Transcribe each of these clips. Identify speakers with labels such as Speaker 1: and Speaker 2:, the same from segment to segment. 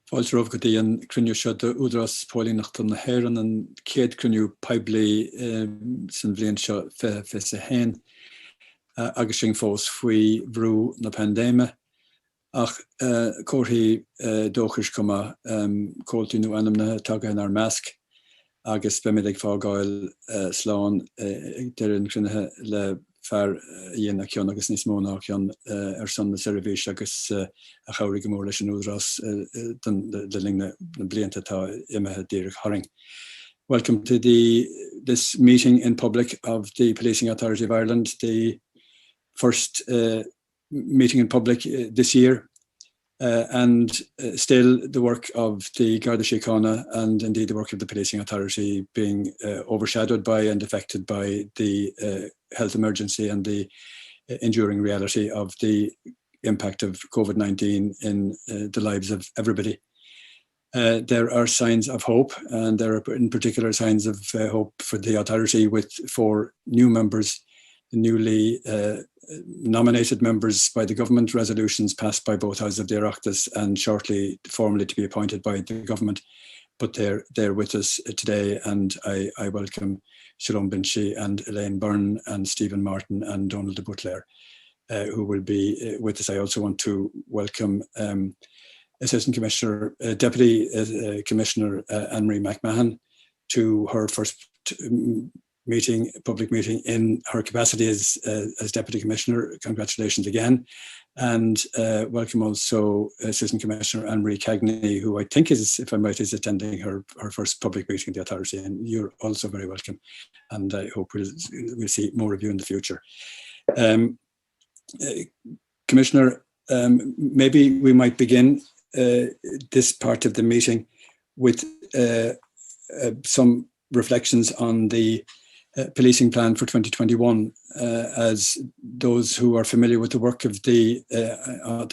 Speaker 1: Fáilteóibh go dtí an cruinniú seo de údras póilíneachta na hÉireann an céad cruinniú poiblí san bhliain seo fe sa hain agus sin fós faoi bhrú na pandéime ach cóirthaí dóchais cuma cóiltíú anamna tugadh ar measc agus be mid ag fágáil sláán deireadh cruinnithe le fear dhéana ceann agus níos mó ná ceann ar son na seirbhís agus a chabhraigh go mór leis an údras de linne na blianta tá imethe díreach haring. Welcome to this meeting in public of the Policing Authority of Ireland, the first meeting in public this year, and still the work of the Garda Síochána and indeed the work of the Policing Authority being overshadowed by and affected by the health emergency and the enduring reality of the impact of COVID-19 in the lives of everybody. There are signs of hope, and there are in particular signs of hope for the authority with 4 new members, newly nominated members by the government, resolutions passed by both houses of the Oireachtas and shortly formally to be appointed by the government. But they're with us today, and I welcome Shalom Binchy and Elaine Byrne and Stephen Martin and Donald de Butler, who will be with us. I also want to welcome Assistant Commissioner, Deputy Commissioner Anne-Marie McMahon to her first public meeting in her capacity as Deputy Commissioner. Congratulations again. And welcome also Assistant Commissioner Anne-Marie Cagney, who I think is, if I'm right, is attending her first public meeting of the authority. And you're also very welcome. And I hope we'll see more of you in the future. Commissioner, maybe we might begin this part of the meeting with some reflections on the policing plan for 2021, as those who are familiar with the work of the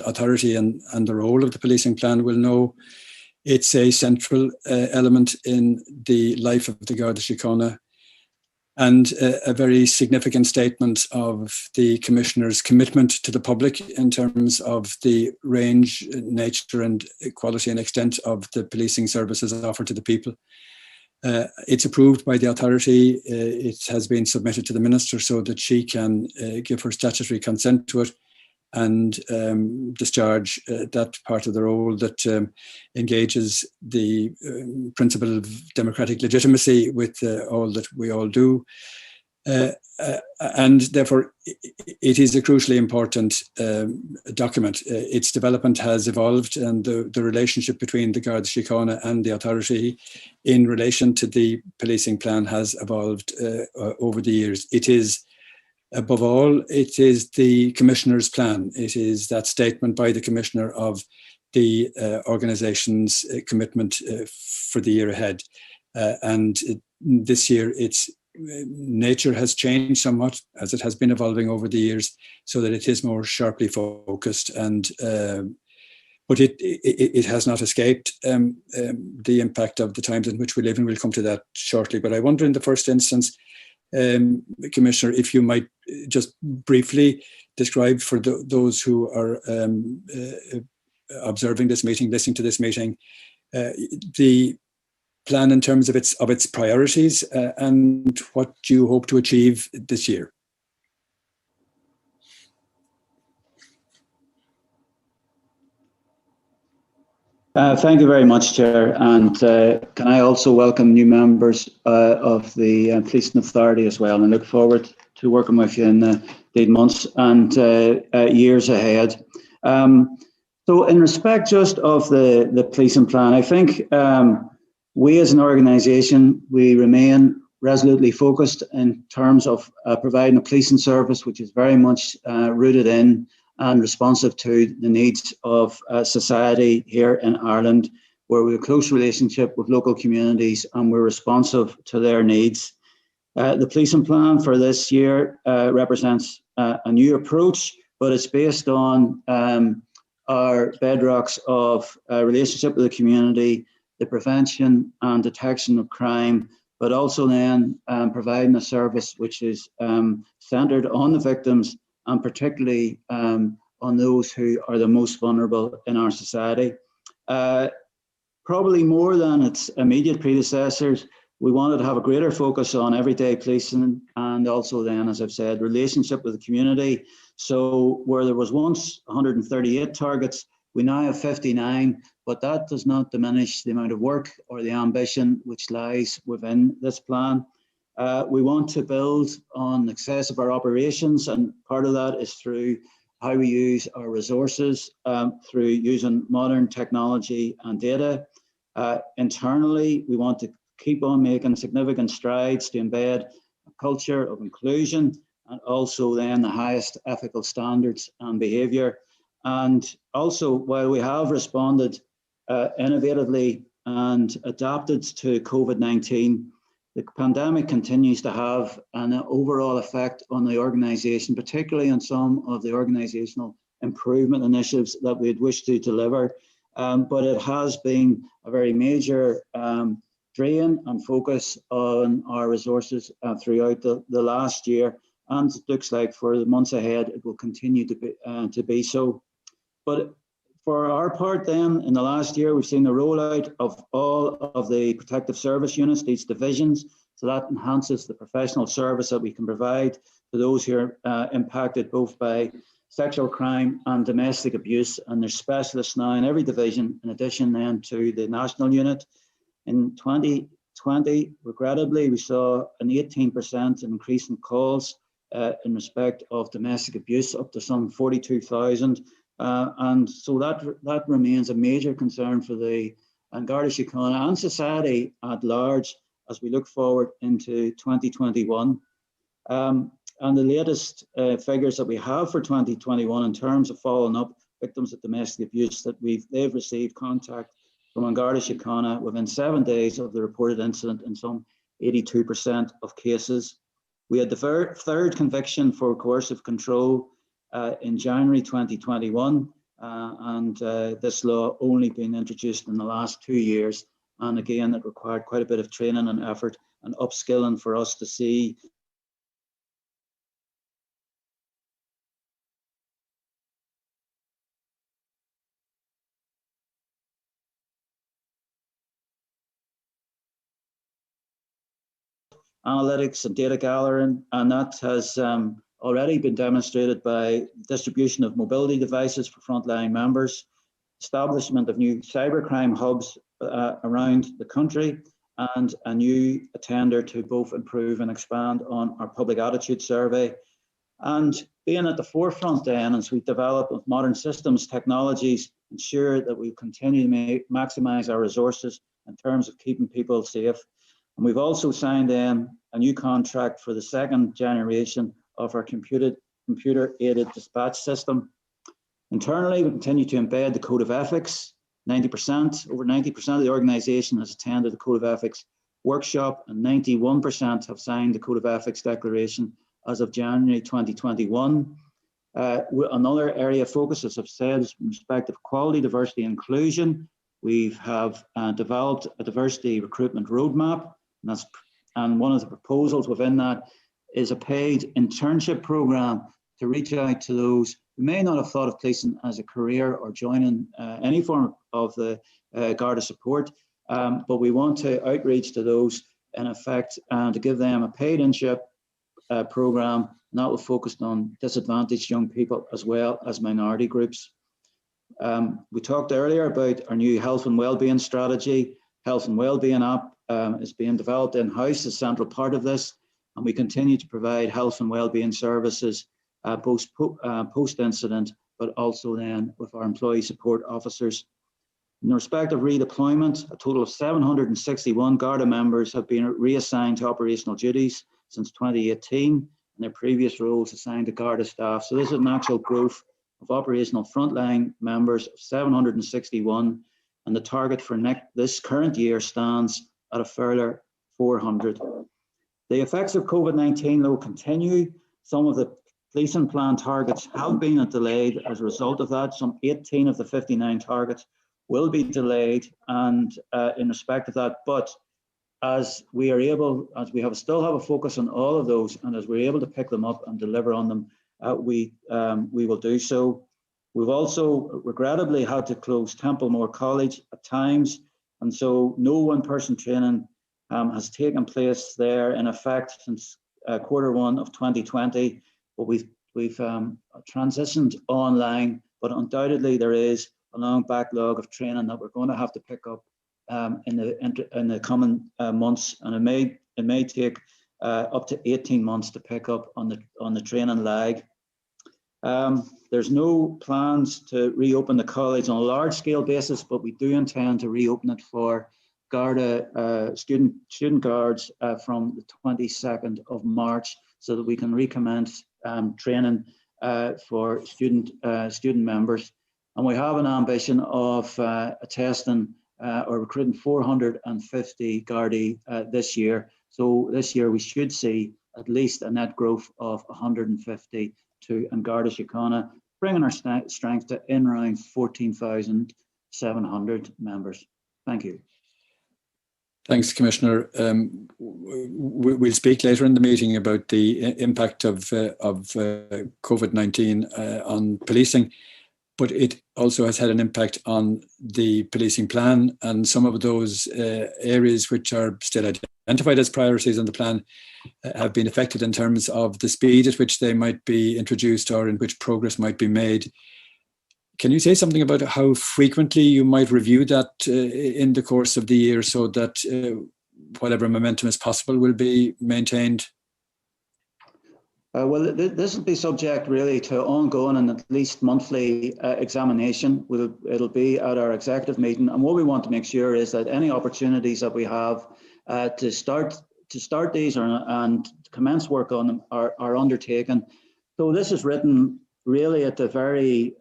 Speaker 1: authority and the role of the policing plan will know it's a central element in the life of the Garda Síochána and a very significant statement of the Commissioner's commitment to the public in terms of the range, nature and quality and extent of the policing services offered to the people. It's approved by the authority. It has been submitted to the Minister so that she can give her statutory consent to it and discharge that part of the role that engages the principle of democratic legitimacy with all that we all do. And therefore, it is a crucially important document. Its development has evolved, and the relationship between the Garda Síochána and the authority in relation to the policing plan has evolved over the years. It is, above all, it is the Commissioner's plan. It is that statement by the Commissioner of the organisation's commitment for the year ahead. And this year, its nature has changed somewhat as it has been evolving over the years, so that it is more sharply focused. And but it has not escaped the impact of the times in which we live, and we'll come to that shortly. But I wonder, in the first instance, Commissioner, if you might just briefly describe for those who are observing this meeting, listening to this meeting, the plan in terms of its priorities and what you hope to achieve this year.
Speaker 2: Thank you very much, Chair. And can I also welcome new members of the Policing Authority as well, and look forward to working with you in the months and years ahead. So in respect just of the policing plan, I think we as an organisation, we remain resolutely focused in terms of providing a policing service which is very much rooted in and responsive to the needs of society here in Ireland, where we have a close relationship with local communities and we're responsive to their needs. The policing plan for this year represents a new approach, but it's based on our bedrocks of relationship with the community, the prevention and detection of crime, but also then providing a service which is centred on the victims and particularly on those who are the most vulnerable in our society. probably more than its immediate predecessors, we wanted to have a greater focus on everyday policing and also then, as I've said, relationship with the community. So where there was once 138 targets, we now have 59, but that does not diminish the amount of work or the ambition which lies within this plan. We want to build on the success of our operations, and part of that is through how we use our resources, through using modern technology and data. Internally, we want to keep on making significant strides to embed a culture of inclusion and also then the highest ethical standards and behaviour. And also, while we have responded innovatively and adapted to COVID-19, the pandemic continues to have an overall effect on the organisation, particularly on some of the organisational improvement initiatives that we'd wish to deliver. But it has been a very major drain and focus on our resources throughout the last year, and it looks like for the months ahead it will continue to be so. But for our part then, in the last year, we've seen the rollout of all of the protective service units, these divisions, so that enhances the professional service that we can provide to those who are impacted both by sexual crime and domestic abuse, and there's specialists now in every division, in addition then to the national unit. In 2020, regrettably, we saw an 18% increase in calls in respect of domestic abuse, up to some 42,000. And so that remains a major concern for the Garda Síochána and society at large as we look forward into 2021. And the latest figures that we have for 2021 in terms of following up victims of domestic abuse, that they've received contact from Garda Síochána within 7 days of the reported incident in some 82% of cases. We had the third conviction for coercive control in January 2021, and this law only been introduced in the last 2 years. And again, it required quite a bit of training and effort and upskilling for us to see analytics and data gathering, and that has already been demonstrated by distribution of mobility devices for frontline members, establishment of new cybercrime hubs around the country, and a new tender to both improve and expand on our public attitude survey. And being at the forefront then, as we develop modern systems, technologies, ensure that we continue to maximise our resources in terms of keeping people safe. And we've also signed a new contract for the second generation of our computer-aided dispatch system. Internally, we continue to embed the Code of Ethics. Over 90% of the organisation has attended the Code of Ethics workshop, and 91% have signed the Code of Ethics declaration as of January 2021. Another area of focus, as I've said, is in respect of quality, diversity, and inclusion. We have developed a diversity recruitment roadmap, and one of the proposals within that is a paid internship programme to reach out to those who may not have thought of policing as a career or joining any form of the Garda support, but we want to outreach to those in effect to give them a paid internship programme, and that will focus on disadvantaged young people as well as minority groups. We talked earlier about our new health and wellbeing strategy. Health and wellbeing app is being developed in-house as a central part of this, and we continue to provide health and wellbeing services post-incident, but also then with our employee support officers. In respect of redeployment, a total of 761 Garda members have been reassigned to operational duties since 2018, and their previous roles assigned to Garda staff. So this is an actual growth of operational frontline members of 761, and the target for this current year stands at a further 400. The effects of COVID-19 will continue. Some of the policing plan targets have been delayed as a result of that. Some 18 of the 59 targets will be delayed, and in respect of that, but as we still have a focus on all of those, and as we're able to pick them up and deliver on them, we will do so. We've also regrettably had to close Templemore College at times, And so no one-person training has taken place there in effect since Q1 of 2020, but we've transitioned online, but undoubtedly there is a long backlog of training that we're going to have to pick up in the coming months, and it may take up to 18 months to pick up on the training lag. There's no plans to reopen the college on a large-scale basis, but we do intend to reopen it for Garda student guards from the 22nd of March, so that we can recommence training for student members. And we have an ambition of attesting or recruiting 450 Gardaí this year. So this year we should see at least a net growth of 150 in Garda Síochána, bringing our strength to in around 14,700 members. Thank you.
Speaker 1: Thanks, Commissioner. We'll speak later in the meeting about the impact of COVID-19 on policing, but it also has had an impact on the policing plan, and some of those areas which are still identified as priorities in the plan have been affected in terms of the speed at which they might be introduced or in which progress might be made. Can you say something about how frequently you might review that in the course of the year, so that whatever momentum is possible will be maintained?
Speaker 2: Well, this will be subject really to ongoing and at least monthly examination. It'll be at our executive meeting, and what we want to make sure is that any opportunities that we have to start these and commence work on them are undertaken. So this is written really at the very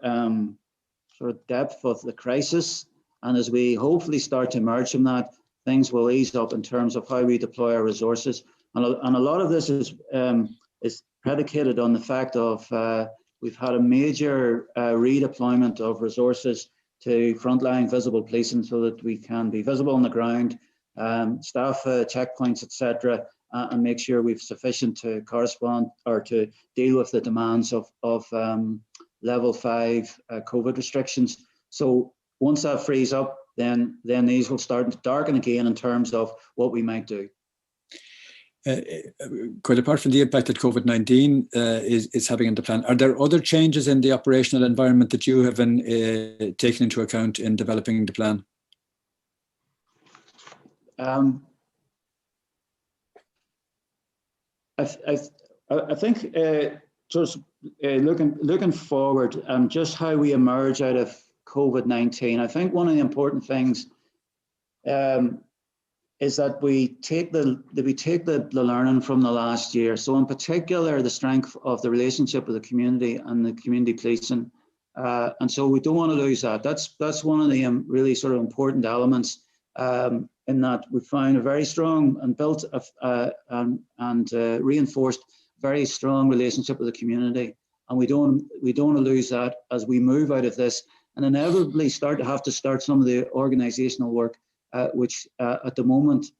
Speaker 2: sort of depth of the crisis, and as we hopefully start to emerge from that, things will ease up in terms of how we deploy our resources. And a lot of this is predicated on the fact of we've had a major redeployment of resources to frontline visible policing, so that we can be visible on the ground, staff checkpoints, etc., and make sure we've sufficient to correspond or to deal with the demands of level 5 COVID restrictions. So once that frees up, then these will start to darken again in terms of what we might do.
Speaker 1: Quite apart from the impact that COVID-19 is having on the plan, are there other changes in the operational environment that you have taken into account in developing the plan?
Speaker 2: I think just looking forward, just how we emerge out of COVID-19, I think one of the important things is that we take the learning from the last year. So in particular, the strength of the relationship with the community and the community policing. And so we don't want to lose that. That's one of the really sort of important elements, in that we find a very strong and built and reinforced very strong relationship with the community. And we don't want to lose that as we move out of this and inevitably have to start some of the organizational work, which at the moment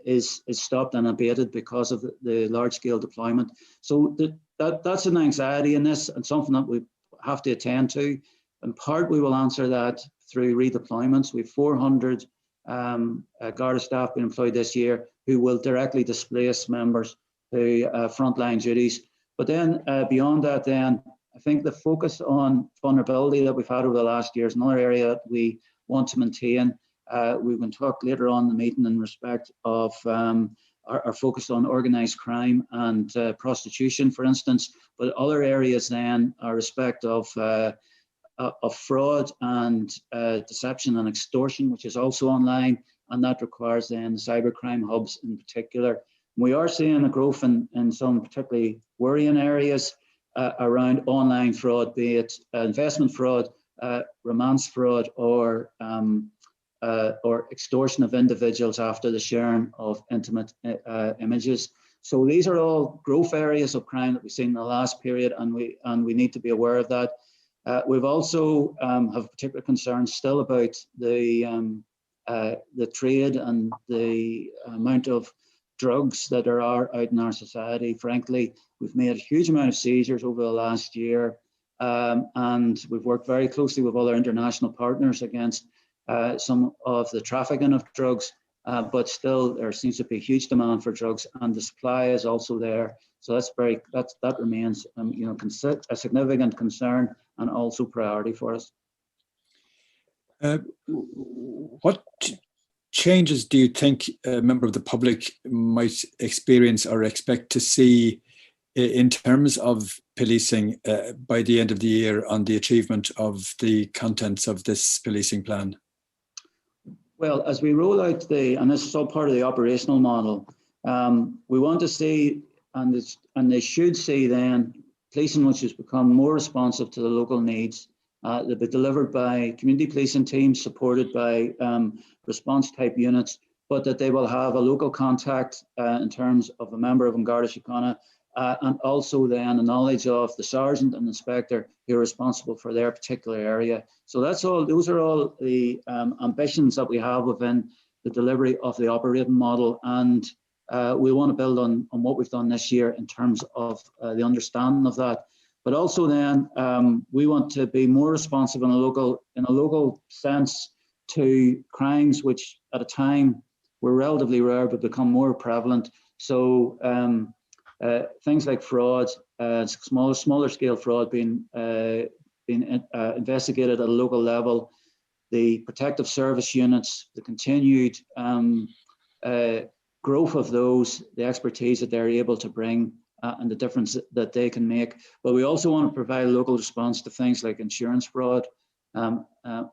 Speaker 2: is stopped and abated because of the large-scale deployment. So that's an anxiety in this, and something that we have to attend to. In part, we will answer that through redeployments. We have 400 Garda staff being employed this year who will directly displace members to frontline duties. But then beyond that, then I think the focus on vulnerability that we've had over the last year is another area that we want to maintain. We will talk later on in the meeting in respect of our focus on organised crime and prostitution, for instance, but other areas then are respect of fraud and deception and extortion, which is also online, and that requires then cybercrime hubs in particular. We are seeing a growth in some particularly worrying areas around online fraud, be it investment fraud, romance fraud, or extortion of individuals after the sharing of intimate images. So these are all growth areas of crime that we've seen in the last period, and we need to be aware of that. We've also have particular concerns still about the trade and the amount of drugs that are out in our society. Frankly, we've made a huge amount of seizures over the last year, and we've worked very closely with other international partners against some of the trafficking of drugs, but still there seems to be a huge demand for drugs, and the supply is also there. So that remains a significant concern and also priority for us.
Speaker 1: What changes do you think a member of the public might experience or expect to see in terms of policing by the end of the year on the achievement of the contents of this policing plan?
Speaker 2: Well, as we roll out and this is all part of the operational model, we want to see, and they should see then, policing which has become more responsive to the local needs. They'll be delivered by community policing teams supported by response type units, but that they will have a local contact in terms of a member of Garda Síochána, and also then a knowledge of the sergeant and inspector who are responsible for their particular area. So those are all the ambitions that we have within the delivery of the operating model, and we want to build on what we've done this year in terms of the understanding of that. But also then we want to be more responsive in a local sense to crimes which at a time were relatively rare but become more prevalent. So things like fraud, smaller scale fraud being investigated at a local level, the protective service units, the continued growth of those, the expertise that they're able to bring, and the difference that they can make. But we also want to provide a local response to things like insurance fraud,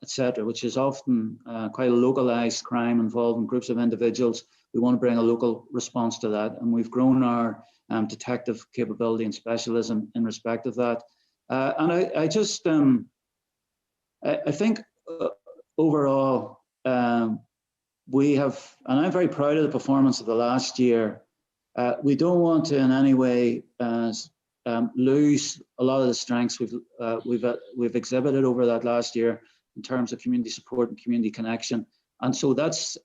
Speaker 2: etc., which is often quite a localized crime involving groups of individuals. We want to bring a local response to that, and we've grown our detective capability and specialism in respect of that. And I think overall we have, and I'm very proud of the performance of the last year. We don't want to in any way lose a lot of the strengths we've exhibited over that last year in terms of community support and community connection. And so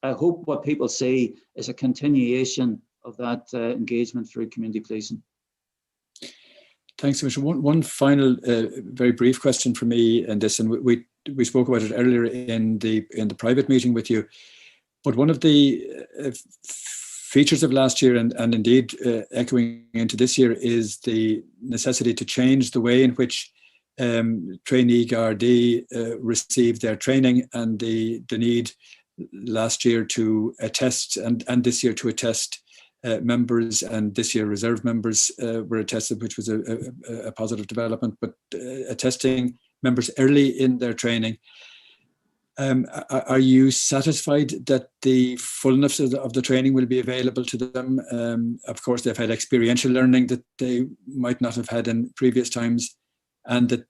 Speaker 2: I hope what people see is a continuation of that engagement through community policing.
Speaker 1: Thanks, Commissioner. One final, very brief question for me, and this, and we spoke about it earlier in the private meeting with you. But one of the features of last year, and indeed echoing into this year, is the necessity to change the way in which trainee Gardaí received their training, and the need last year to attest and this year to attest members, and this year reserve members were attested, which was a positive development, but attesting members early in their training. Are you satisfied that the fullness of the training will be available to them? Of course, they've had experiential learning that they might not have had in previous times, and that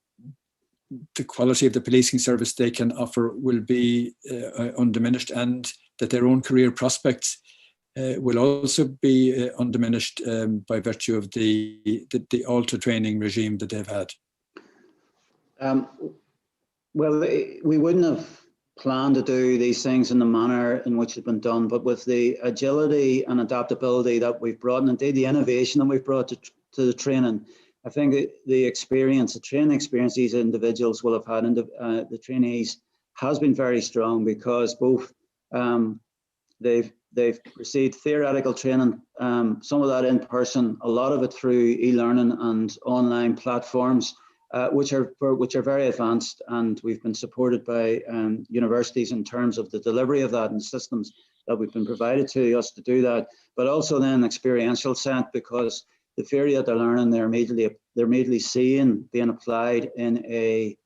Speaker 1: the quality of the policing service they can offer will be undiminished, and that their own career prospects will also be undiminished by virtue of the altered training regime that they've had?
Speaker 2: Well, we wouldn't have planned to do these things in the manner in which it's been done, but with the agility and adaptability that we've brought, and indeed the innovation that we've brought to the training, I think the training experience these individuals will have had, and the trainees, has been very strong, because both they've received theoretical training, some of that in person, a lot of it through e-learning and online platforms, which are very advanced, and we've been supported by universities in terms of the delivery of that and systems that we've been provided to us to do that. But also then experiential set, because the theory that they're learning, they're immediately seeing being applied in a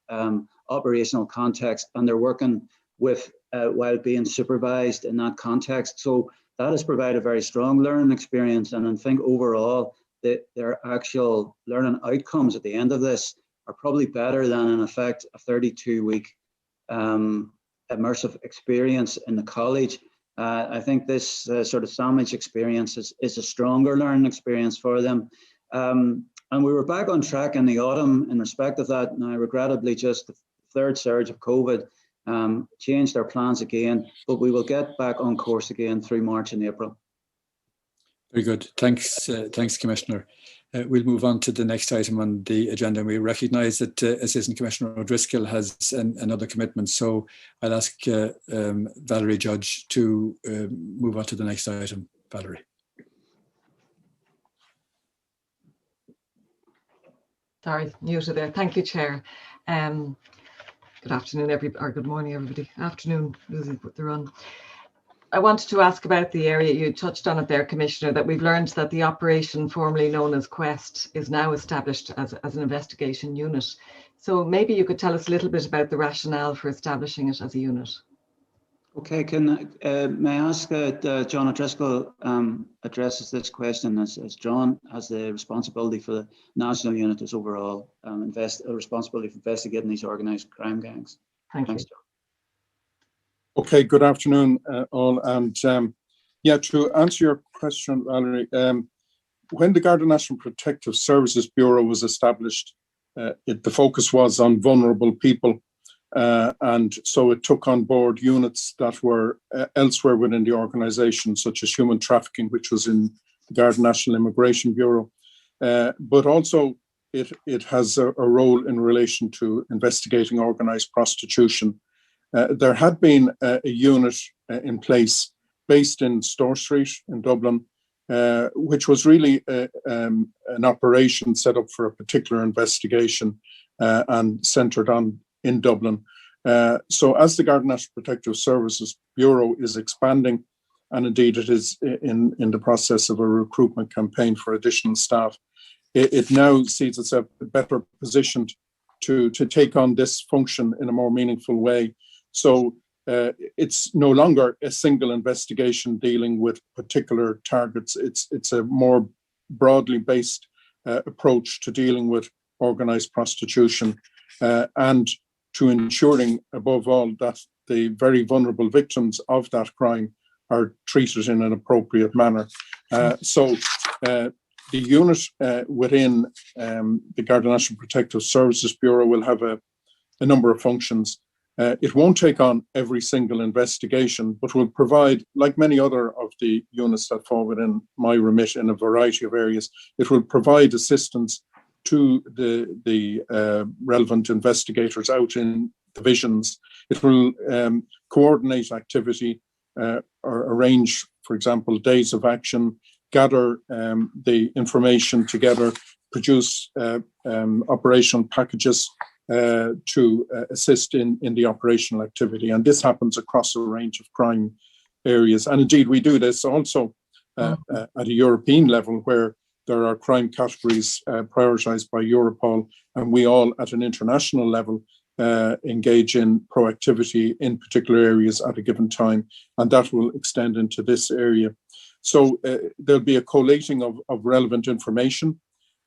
Speaker 2: operational context, and they're working with while being supervised in that context. So that has provided a very strong learning experience, and I think overall that their actual learning outcomes at the end of this are probably better than, in effect, a 32-week immersive experience in the college. I think this sort of sandwich experience is a stronger learning experience for them. And we were back on track in the autumn in respect of that. Now, regrettably, just the third surge of COVID changed our plans again, but we will get back on course again through March and April.
Speaker 1: Very good. Thanks, Commissioner. We'll move on to the next item on the agenda. We recognise that Assistant Commissioner O'Driscoll has another commitment, so I'll ask Valerie Judge to move on to the next item. Valerie.
Speaker 3: Sorry, muted there. Thank you, Chair. Good afternoon, or good morning, everybody. Afternoon, losing the run. I wanted to ask about the area, you touched on it there, Commissioner, that we've learned that the operation formerly known as Quest is now established as an investigation unit. So maybe you could tell us a little bit about the rationale for establishing it as a unit.
Speaker 2: Okay, may I ask that John O'Driscoll addresses this question, as John has the responsibility for the national unit as overall responsibility for investigating these organised crime gangs.
Speaker 3: Thanks,
Speaker 2: John.
Speaker 4: Okay, good afternoon all, and yeah, to answer your question, Valerie, when the Garda National Protective Services Bureau was established, the focus was on vulnerable people, and so it took on board units that were elsewhere within the organisation, such as human trafficking, which was in the Garda National Immigration Bureau, but also it has a role in relation to investigating organised prostitution. There had been a unit in place based in Store Street in Dublin, which was really an operation set up for a particular investigation and centred on in Dublin. So as the Garda National Protective Services Bureau is expanding, and indeed it is in the process of a recruitment campaign for additional staff, it now sees itself better positioned to take on this function in a more meaningful way. So it's no longer a single investigation dealing with particular targets. It's a more broadly based approach to dealing with organised prostitution and to ensuring, above all, that the very vulnerable victims of that crime are treated in an appropriate manner. So the unit within the Garda National Protective Services Bureau will have a number of functions. It won't take on every single investigation, but will provide, like many other of the units that fall within my remit in a variety of areas, it will provide assistance to the relevant investigators out in divisions. It will coordinate activity or arrange, for example, days of action, gather the information together, produce operational packages to assist in the operational activity. And this happens across a range of crime areas. And indeed, we do this also at a European level, where there are crime categories prioritised by Europol, and we all at an international level engage in proactivity in particular areas at a given time, and that will extend into this area. So there'll be a collating of relevant information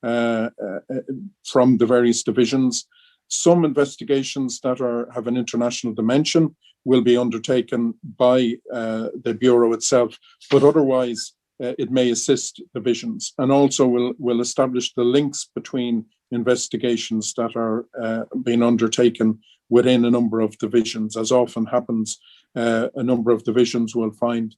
Speaker 4: from the various divisions. Some investigations that have an international dimension will be undertaken by the Bureau itself, but otherwise it may assist divisions, and also will establish the links between investigations that are being undertaken within a number of divisions. As often happens, a number of divisions will find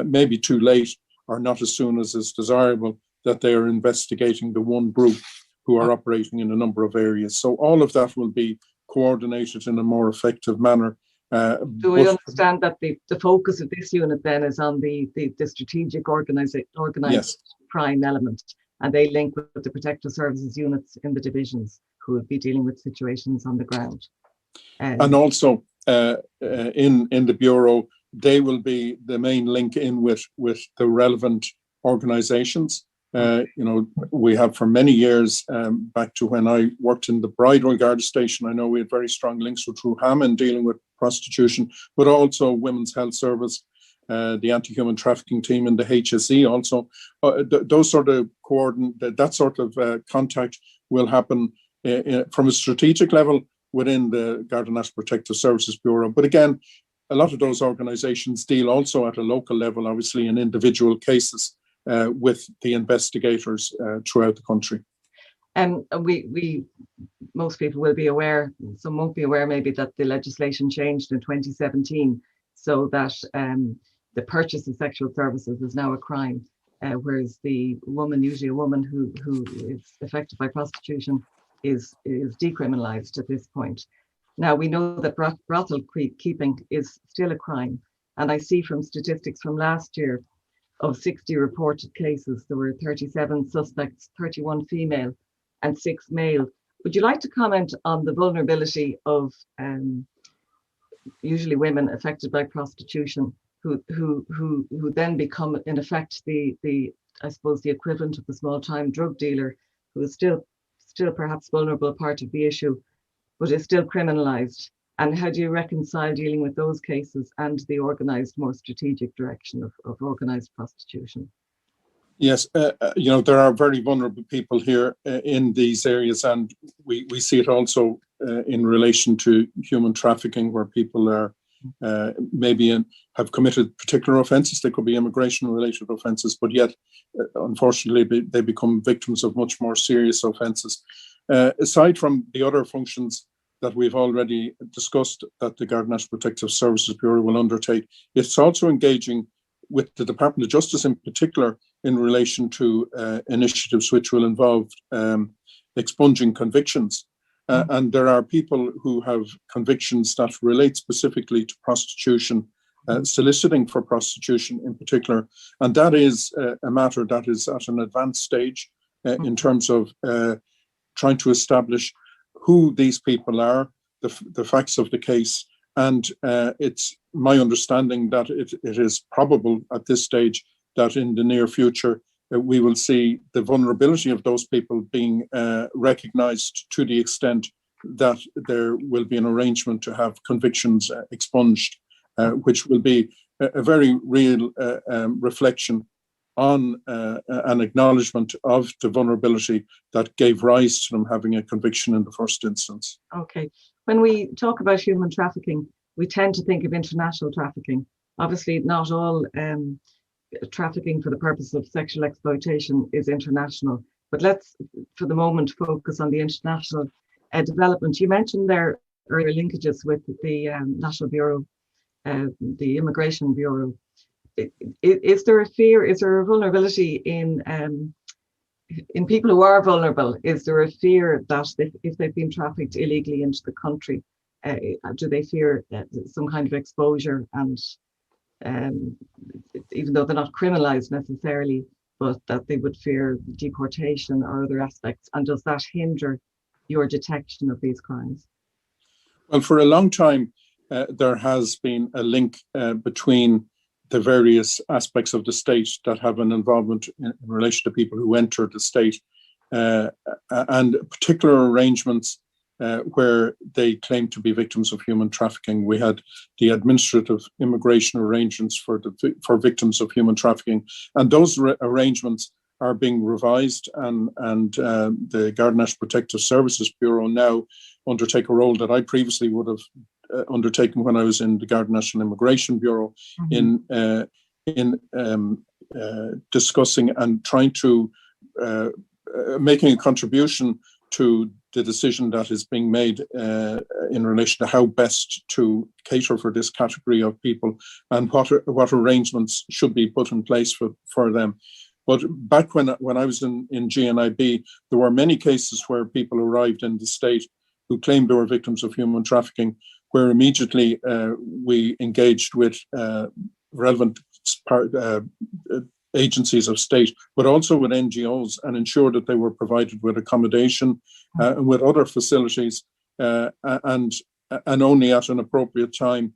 Speaker 4: maybe too late or not as soon as is desirable that they are investigating the one group who are operating in a number of areas. So all of that will be coordinated in a more effective manner.
Speaker 3: Do we understand that the focus of this unit then is on the strategic organised yes. crime element, and they link with the protective services units in the divisions who will be dealing with situations on the ground?
Speaker 4: And also in the Bureau, they will be the main link in with the relevant organisations. We have for many years, back to when I worked in the Bridewell Garda Station, I know we had very strong links with Ruham in dealing with prostitution, but also Women's Health Service, the anti-human trafficking team and the HSE also. Those sort of that sort of contact will happen from a strategic level within the Garda National Protective Services Bureau. But again, a lot of those organisations deal also at a local level, obviously in individual cases, with the investigators throughout the country.
Speaker 3: We most people will be aware, some won't be aware maybe, that the legislation changed in 2017 so that the purchase of sexual services is now a crime. whereas the woman, usually a woman who is affected by prostitution, is decriminalised at this point. Now, we know that brothel keeping is still a crime. And I see from statistics from last year, of 60 reported cases, there were 37 suspects, 31 female and 6 male. Would you like to comment on the vulnerability of usually women affected by prostitution, who then become, in effect, the I suppose the equivalent of the small-time drug dealer, who is still perhaps vulnerable part of the issue, but is still criminalised? And how do you reconcile dealing with those cases and the organised, more strategic direction of organised prostitution?
Speaker 4: Yes, there are very vulnerable people here in these areas, and we see it also in relation to human trafficking, where people are have committed particular offences. They could be immigration-related offences, but yet, unfortunately, they become victims of much more serious offences. Aside from the other functions that we've already discussed that the Garda National Protective Services Bureau will undertake, it's also engaging with the Department of Justice in particular in relation to initiatives which will involve expunging convictions. And there are people who have convictions that relate specifically to prostitution, soliciting for prostitution in particular. And that is a matter that is at an advanced stage in terms of trying to establish who these people are, the facts of the case. And it's my understanding that it is probable at this stage that in the near future, we will see the vulnerability of those people being recognised to the extent that there will be an arrangement to have convictions expunged, which will be a very real reflection on an acknowledgement of the vulnerability that gave rise to them having a conviction in the first instance.
Speaker 3: Okay. When we talk about human trafficking, we tend to think of international trafficking. Obviously, not all trafficking for the purpose of sexual exploitation is international, but let's, for the moment, focus on the international development. You mentioned there earlier linkages with the National Bureau, the Immigration Bureau. Is there a fear, is there a vulnerability in people who are vulnerable? Is there a fear that if they've been trafficked illegally into the country, do they fear some kind of exposure, and even though they're not criminalized necessarily, but that they would fear deportation or other aspects? And does that hinder your detection of these crimes?
Speaker 4: Well, for a long time, there has been a link between the various aspects of the state that have an involvement in relation to people who enter the state, and particular arrangements where they claim to be victims of human trafficking. We had the administrative immigration arrangements for victims of human trafficking, and those arrangements are being revised, and the Garda National Protective Services Bureau now undertake a role that I previously would have undertaken when I was in the Garda National Immigration Bureau, in discussing and trying to making a contribution to the decision that is being made in relation to how best to cater for this category of people and what arrangements should be put in place for them. But back when I was in GNIB, there were many cases where people arrived in the state who claimed they were victims of human trafficking, where immediately we engaged with relevant agencies of state, but also with NGOs, and ensured that they were provided with accommodation and with other facilities, and only at an appropriate time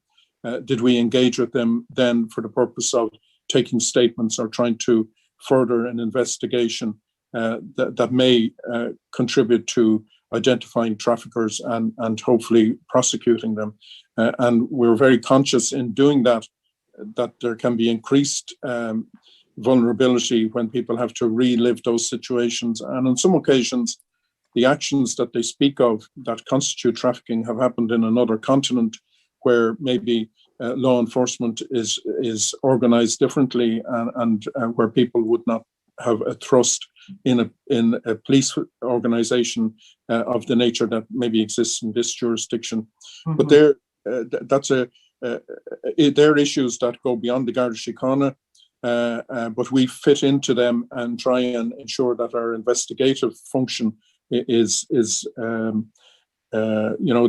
Speaker 4: did we engage with them then for the purpose of taking statements or trying to further an investigation that may contribute to identifying traffickers and hopefully prosecuting them. And we're very conscious in doing that there can be increased vulnerability when people have to relive those situations. And on some occasions, the actions that they speak of that constitute trafficking have happened in another continent, where maybe law enforcement is organized differently, and where people would not have a thrust in a police organization of the nature that maybe exists in this jurisdiction. But there are issues that go beyond the Garda Síochána. but we fit into them and try and ensure that our investigative function is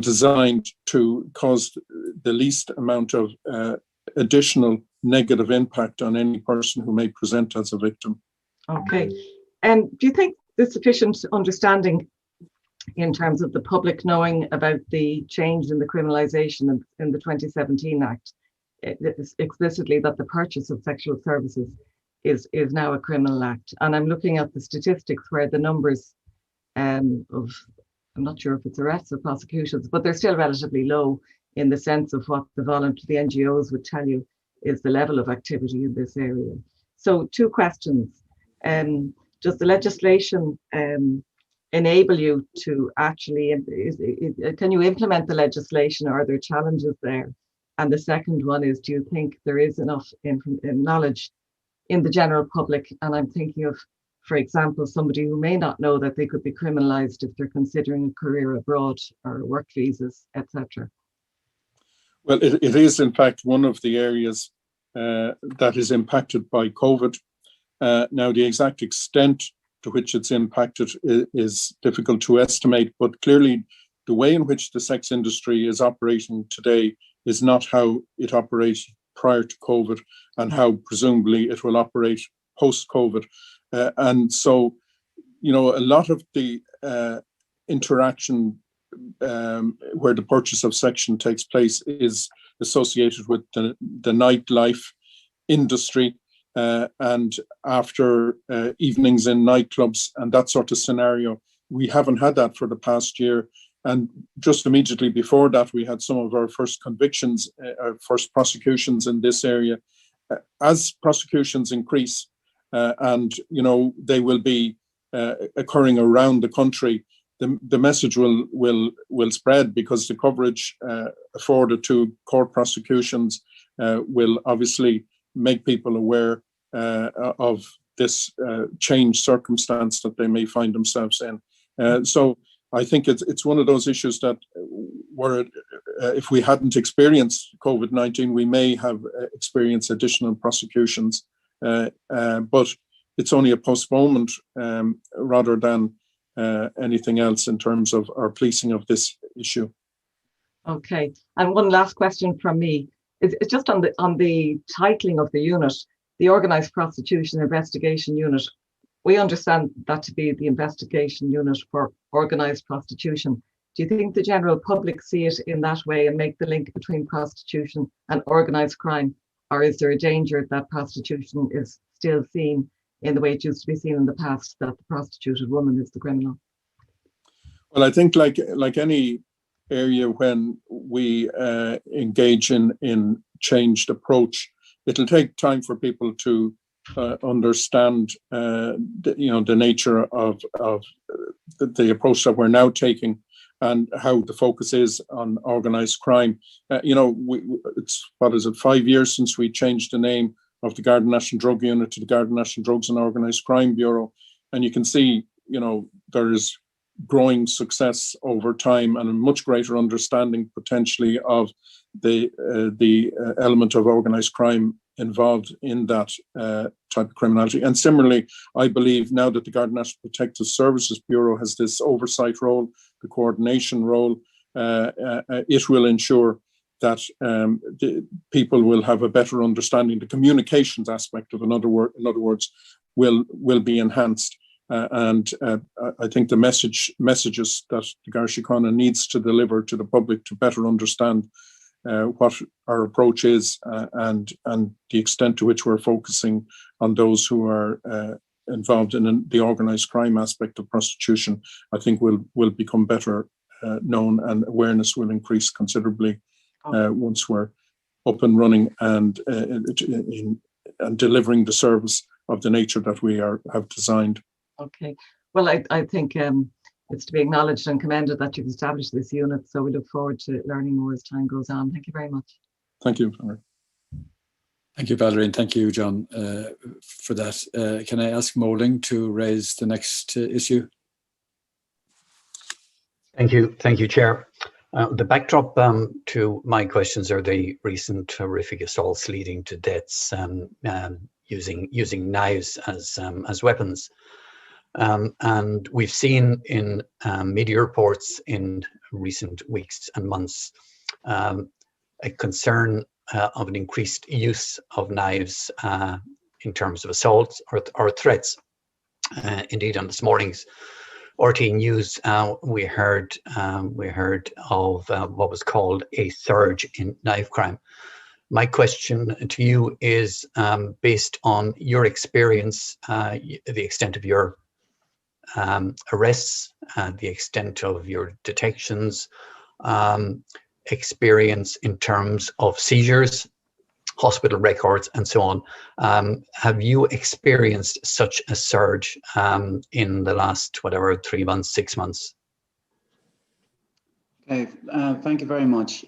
Speaker 4: designed to cause the least amount of additional negative impact on any person who may present as a victim.
Speaker 3: Okay. And do you think there's sufficient understanding in terms of the public knowing about the change in the criminalisation in the 2017 Act, explicitly that the purchase of sexual services is now a criminal act? And I'm looking at the statistics where the numbers of, I'm not sure if it's arrests or prosecutions, but they're still relatively low in the sense of what the NGOs would tell you is the level of activity in this area. So 2 questions. Does the legislation enable you to actually, can you implement the legislation, or are there challenges there? And the second one is, do you think there is enough knowledge in the general public? And I'm thinking of, for example, somebody who may not know that they could be criminalised if they're considering a career abroad or work visas, etc.
Speaker 4: Well, it is in fact one of the areas that is impacted by COVID. Now, the exact extent to which it's impacted is difficult to estimate, but clearly the way in which the sex industry is operating today is not how it operated prior to COVID and how presumably it will operate post-COVID. And so, a lot of the interaction where the purchase of sex takes place is associated with the nightlife industry, and after evenings in nightclubs and that sort of scenario. We haven't had that for the past year. And just immediately before that, we had some of our first convictions, our first prosecutions in this area. As prosecutions increase, and they will be occurring around the country, the message will spread, because the coverage afforded to court prosecutions will obviously make people aware of this changed circumstance that they may find themselves in. So I think it's one of those issues that were, if we hadn't experienced COVID-19, we may have experienced additional prosecutions, but it's only a postponement rather than anything else in terms of our policing of this issue.
Speaker 3: Okay, and one last question from me. It's just on the titling of the unit, the Organised Prostitution Investigation Unit. We understand that to be the investigation unit for organised prostitution. Do you think the general public see it in that way and make the link between prostitution and organised crime? Or is there a danger that prostitution is still seen in the way it used to be seen in the past, that the prostituted woman is the criminal?
Speaker 4: Well, I think like any area, when we engage in changed approach, it'll take time for people to understand the nature of the approach that we're now taking and how the focus is on organised crime. It's 5 years since we changed the name of the Garda National Drug Unit to the Garda National Drugs and Organised Crime Bureau, and you can see there is growing success over time and a much greater understanding potentially of the element of organised crime involved in that type of criminality. And similarly, I believe now that the Garda National Protective Services Bureau has this oversight role, the coordination role, it will ensure that the people will have a better understanding. The communications aspect of, in other words, will be enhanced. And I think the messages that the Garda Síochána needs to deliver to the public to better understand what our approach is and the extent to which we're focusing on those who are involved in the organised crime aspect of prostitution, I think will become better known, and awareness will increase considerably once we're up and running and delivering the service of the nature that we have designed. Okay.
Speaker 3: Well, I think it's to be acknowledged and commended that you've established this unit. So we look forward to learning more as time goes on. Thank you very much.
Speaker 4: Thank you, Valerie.
Speaker 1: Thank you, Valerie, and thank you, John, for that. Can I ask Moling to raise the next issue?
Speaker 5: Thank you, Chair. The backdrop to my questions are the recent horrific assaults leading to deaths. using knives as weapons. And we've seen in media reports in recent weeks and months a concern of an increased use of knives in terms of assaults or threats. Indeed, on this morning's RT News, we heard of what was called a surge in knife crime. My question to you is, based on your experience, the extent of your arrests, the extent of your detections, experience in terms of seizures, hospital records, and so on. Have you experienced such a surge in the last, 3 months, 6 months?
Speaker 2: Okay, thank you very much.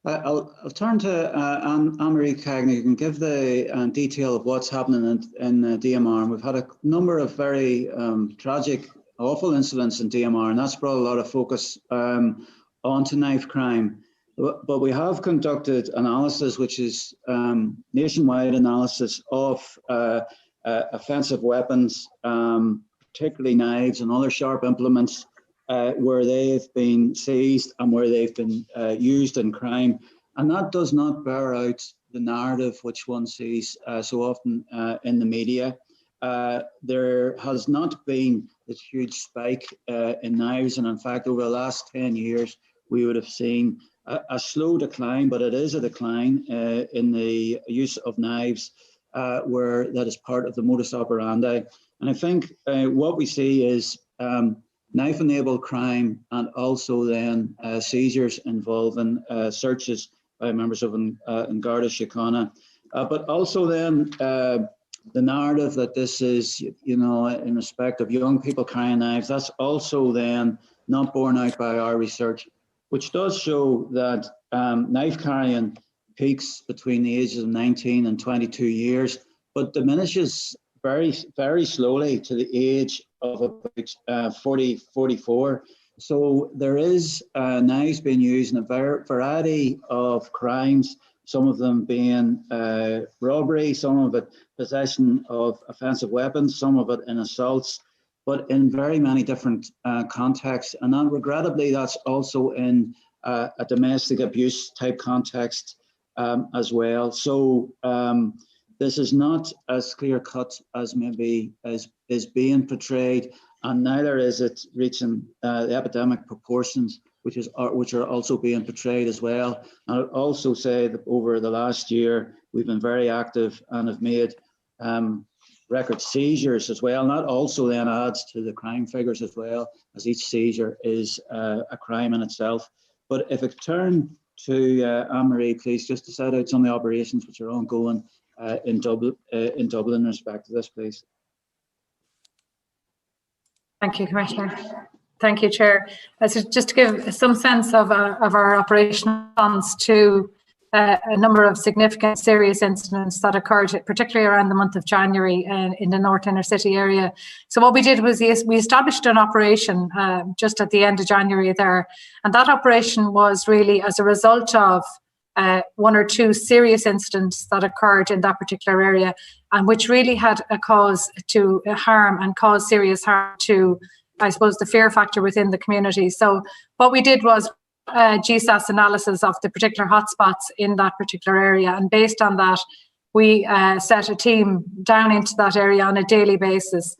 Speaker 2: I'll turn to Anne-Marie Cagney, who can give the detail of what's happening in DMR. And we've had a number of very tragic, awful incidents in DMR, and that's brought a lot of focus onto knife crime. But we have conducted analysis, which is nationwide analysis of offensive weapons, particularly knives and other sharp implements, where they've been seized and where they've been used in crime. And that does not bear out the narrative which one sees so often in the media. There has not been this huge spike in knives. And in fact, over the last 10 years, we would have seen a slow decline, but it is a decline in the use of knives, where that is part of the modus operandi. And I think what we see is knife-enabled crime, and also then seizures involving searches by members of Garda Síochána, but also then the narrative that this is, in respect of young people carrying knives. That's also then not borne out by our research, which does show that knife carrying peaks between the ages of 19 and 22 years, but diminishes very, very slowly to the age of about 44. So there is knives being used in a variety of crimes, some of them being robbery, some of it possession of offensive weapons, some of it in assaults, but in very many different contexts. And then regrettably, that's also in a domestic abuse type context as well. So this is not as clear cut as maybe is being portrayed, and neither is it reaching the epidemic proportions, which are also being portrayed as well. And I'd also say that over the last year, we've been very active and have made record seizures as well. And that also then adds to the crime figures as well, as each seizure is a crime in itself. But if I turn to Anne-Marie, please, just to set out some of the operations which are ongoing in Dublin in respect to this, please.
Speaker 6: Thank you, Commissioner. Thank you, Chair. So just to give some sense of our operational response to a number of significant serious incidents that occurred, particularly around the month of January in the North Inner City area. So what we did was we established an operation just at the end of January there. And that operation was really as a result of one or two serious incidents that occurred in that particular area, and which really had a cause to harm and cause serious harm to, I suppose, the fear factor within the community. So what we did was GSAS analysis of the particular hotspots in that particular area, and based on that, we set a team down into that area on a daily basis.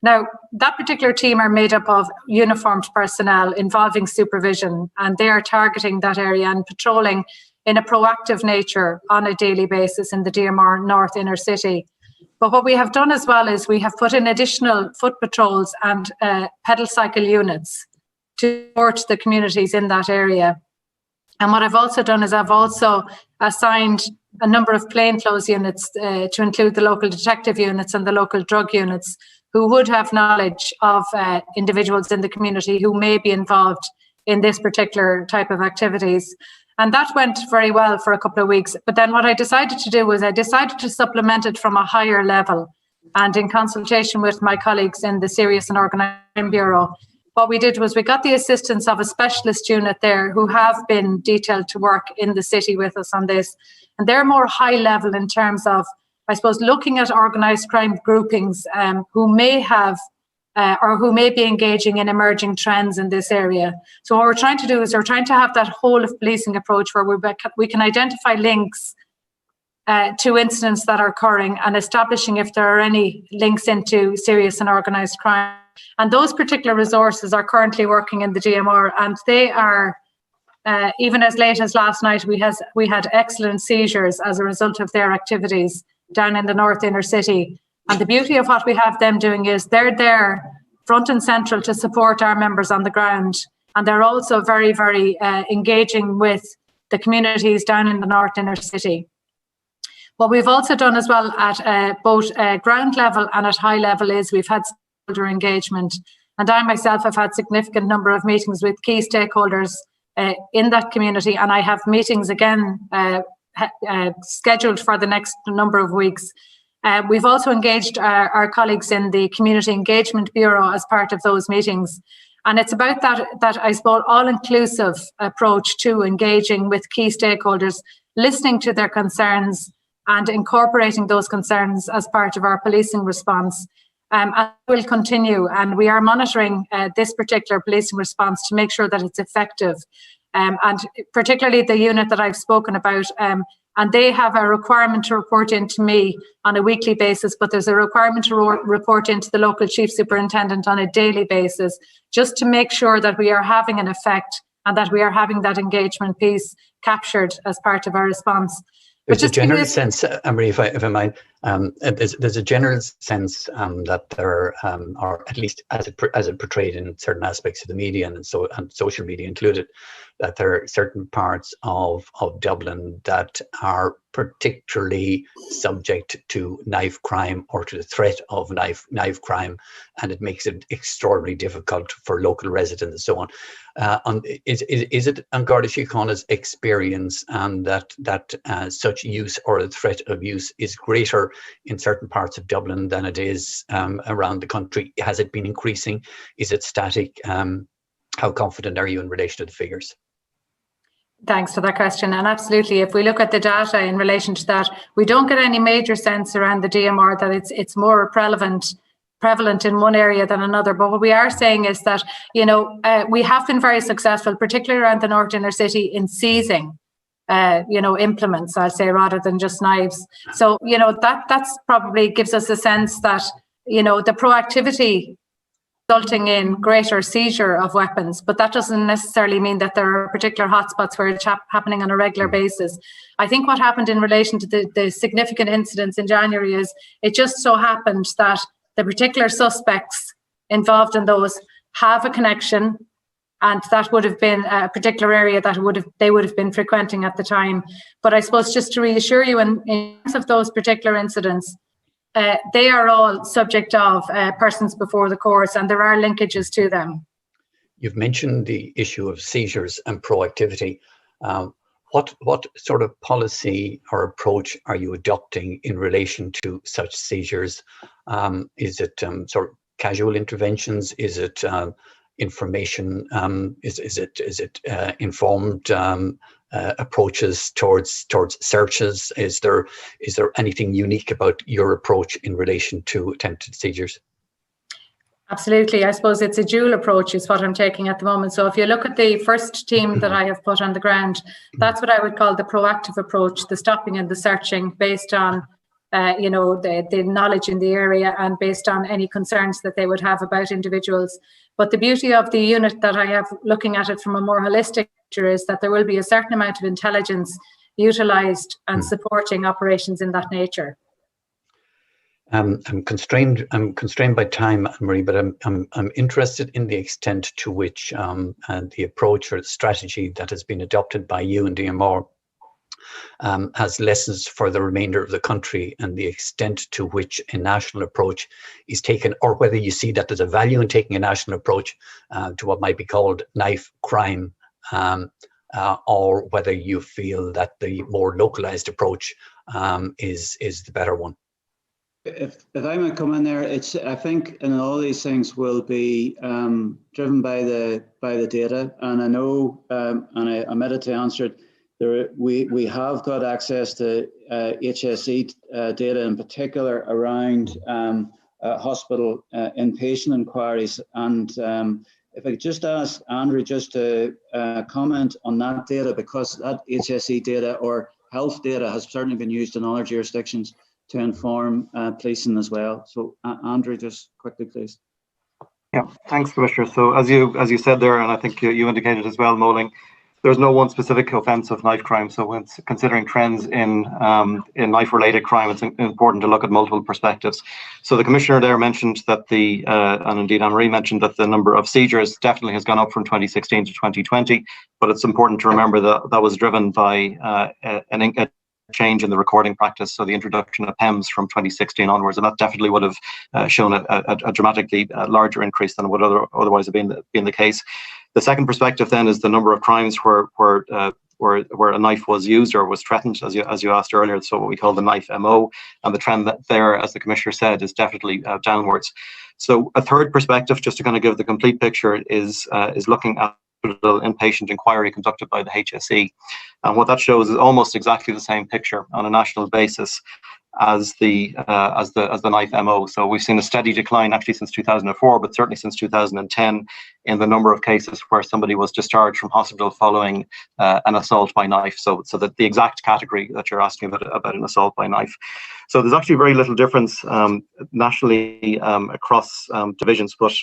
Speaker 6: Now, that particular team are made up of uniformed personnel involving supervision, and they are targeting that area and patrolling in a proactive nature on a daily basis in the DMR North Inner City. But what we have done as well is we have put in additional foot patrols and pedal cycle units to support the communities in that area. And what I've also done is I've also assigned a number of plainclothes units to include the local detective units and the local drug units, who would have knowledge of individuals in the community who may be involved in this particular type of activities. And that went very well for a couple of weeks. But then what I decided to do was I decided to supplement it from a higher level. And in consultation with my colleagues in the Serious and Organised Crime Bureau, what we did was we got the assistance of a specialist unit there who have been detailed to work in the city with us on this. And they're more high level in terms of I suppose, looking at organised crime groupings who may have or who may be engaging in emerging trends in this area. So what we're trying to do is we're trying to have that whole of policing approach where we can identify links to incidents that are occurring and establishing if there are any links into serious and organised crime. And those particular resources are currently working in the DMR, and they are, even as late as last night, we had excellent seizures as a result of their activities down in the North Inner City. And the beauty of what we have them doing is they're there front and central to support our members on the ground. And they're also very, very engaging with the communities down in the North Inner City. What we've also done as well at both ground level and at high level is we've had stakeholder engagement. And I myself have had significant number of meetings with key stakeholders in that community. And I have meetings again scheduled for the next number of weeks. We've also engaged our colleagues in the Community Engagement Bureau as part of those meetings. And it's about that I suppose, all-inclusive approach to engaging with key stakeholders, listening to their concerns and incorporating those concerns as part of our policing response. And will continue. And we are monitoring this particular policing response to make sure that it's effective. And particularly the unit that I've spoken about, and they have a requirement to report into me on a weekly basis, but there's a requirement to report into the local chief superintendent on a daily basis, just to make sure that we are having an effect and that we are having that engagement piece captured as part of our response.
Speaker 5: There's a general sense, Anne-Marie, if I might, there's a general sense that there are, at least as it portrayed in certain aspects of the media and social media included, that there are certain parts of Dublin that are particularly subject to knife crime or to the threat of knife crime, and it makes it extraordinarily difficult for local residents and so on. Is it Garda Síochána's experience that such use or the threat of use is greater in certain parts of Dublin than it is around the country? Has it been increasing? Is it static? How confident are you in relation to the figures?
Speaker 6: Thanks for that question. And absolutely, if we look at the data in relation to that, we don't get any major sense around the DMR that it's more prevalent in one area than another. But what we are saying is that, we have been very successful, particularly around the North Inner City, in seizing, implements, I'd say, rather than just knives. So, that's probably gives us a sense that, the proactivity resulting in greater seizure of weapons, but that doesn't necessarily mean that there are particular hotspots where it's happening on a regular basis. I think what happened in relation to the significant incidents in January is it just so happened that the particular suspects involved in those have a connection, and that would have been a particular area that they would have been frequenting at the time. But I suppose just to reassure you, in terms of those particular incidents, they are all subject of persons before the courts, and there are linkages to them.
Speaker 5: You've mentioned the issue of seizures and proactivity. What sort of policy or approach are you adopting in relation to such seizures? Is it sort of casual interventions? Is it information? Is it informed approaches towards searches? Is there anything unique about your approach in relation to attempted seizures?
Speaker 6: Absolutely. I suppose it's a dual approach is what I'm taking at the moment. So if you look at the first team that I have put on the ground, that's what I would call the proactive approach, the stopping and the searching based on the knowledge in the area and based on any concerns that they would have about individuals. But the beauty of the unit that I have looking at it from a more holistic picture is that there will be a certain amount of intelligence utilised and supporting operations in that nature.
Speaker 5: I'm constrained by time, Anne-Marie, but I'm interested in the extent to which the approach or the strategy that has been adopted by you and DMR has lessons for the remainder of the country, and the extent to which a national approach is taken, or whether you see that there's a value in taking a national approach to what might be called knife crime, or whether you feel that the more localized approach is the better one.
Speaker 2: If I might come in there, I think all these things will be driven by the data, and I know, and I meant to answer it. we have got access to HSE data in particular around hospital inpatient inquiries. And if I could just ask Andrew just to comment on that data, because that HSE data or health data has certainly been used in other jurisdictions to inform policing as well. So Andrew, just quickly, please.
Speaker 7: Yeah, thanks, Commissioner. So as you said there, and I think you indicated as well, Moling, there's no one specific offence of knife crime. So when considering trends in knife-related crime, it's important to look at multiple perspectives. So the Commissioner there mentioned that and indeed Anne-Marie mentioned that the number of seizures definitely has gone up from 2016 to 2020, but it's important to remember that that was driven by a change in the recording practice, so the introduction of PEMS from 2016 onwards, and that definitely would have shown a dramatically larger increase than would otherwise have been the case. The second perspective then is the number of crimes where a knife was used or was threatened, as you asked earlier, so what we call the knife MO, and the trend that there, as the Commissioner said, is definitely downwards. So a third perspective, just to kind of give the complete picture, is looking at inpatient inquiry conducted by the HSE, and what that shows is almost exactly the same picture on a national basis as the knife MO. So we've seen a steady decline actually since 2004, but certainly since 2010 in the number of cases where somebody was discharged from hospital following an assault by knife. So that the exact category that you're asking about an assault by knife. So there's actually very little difference nationally across divisions, but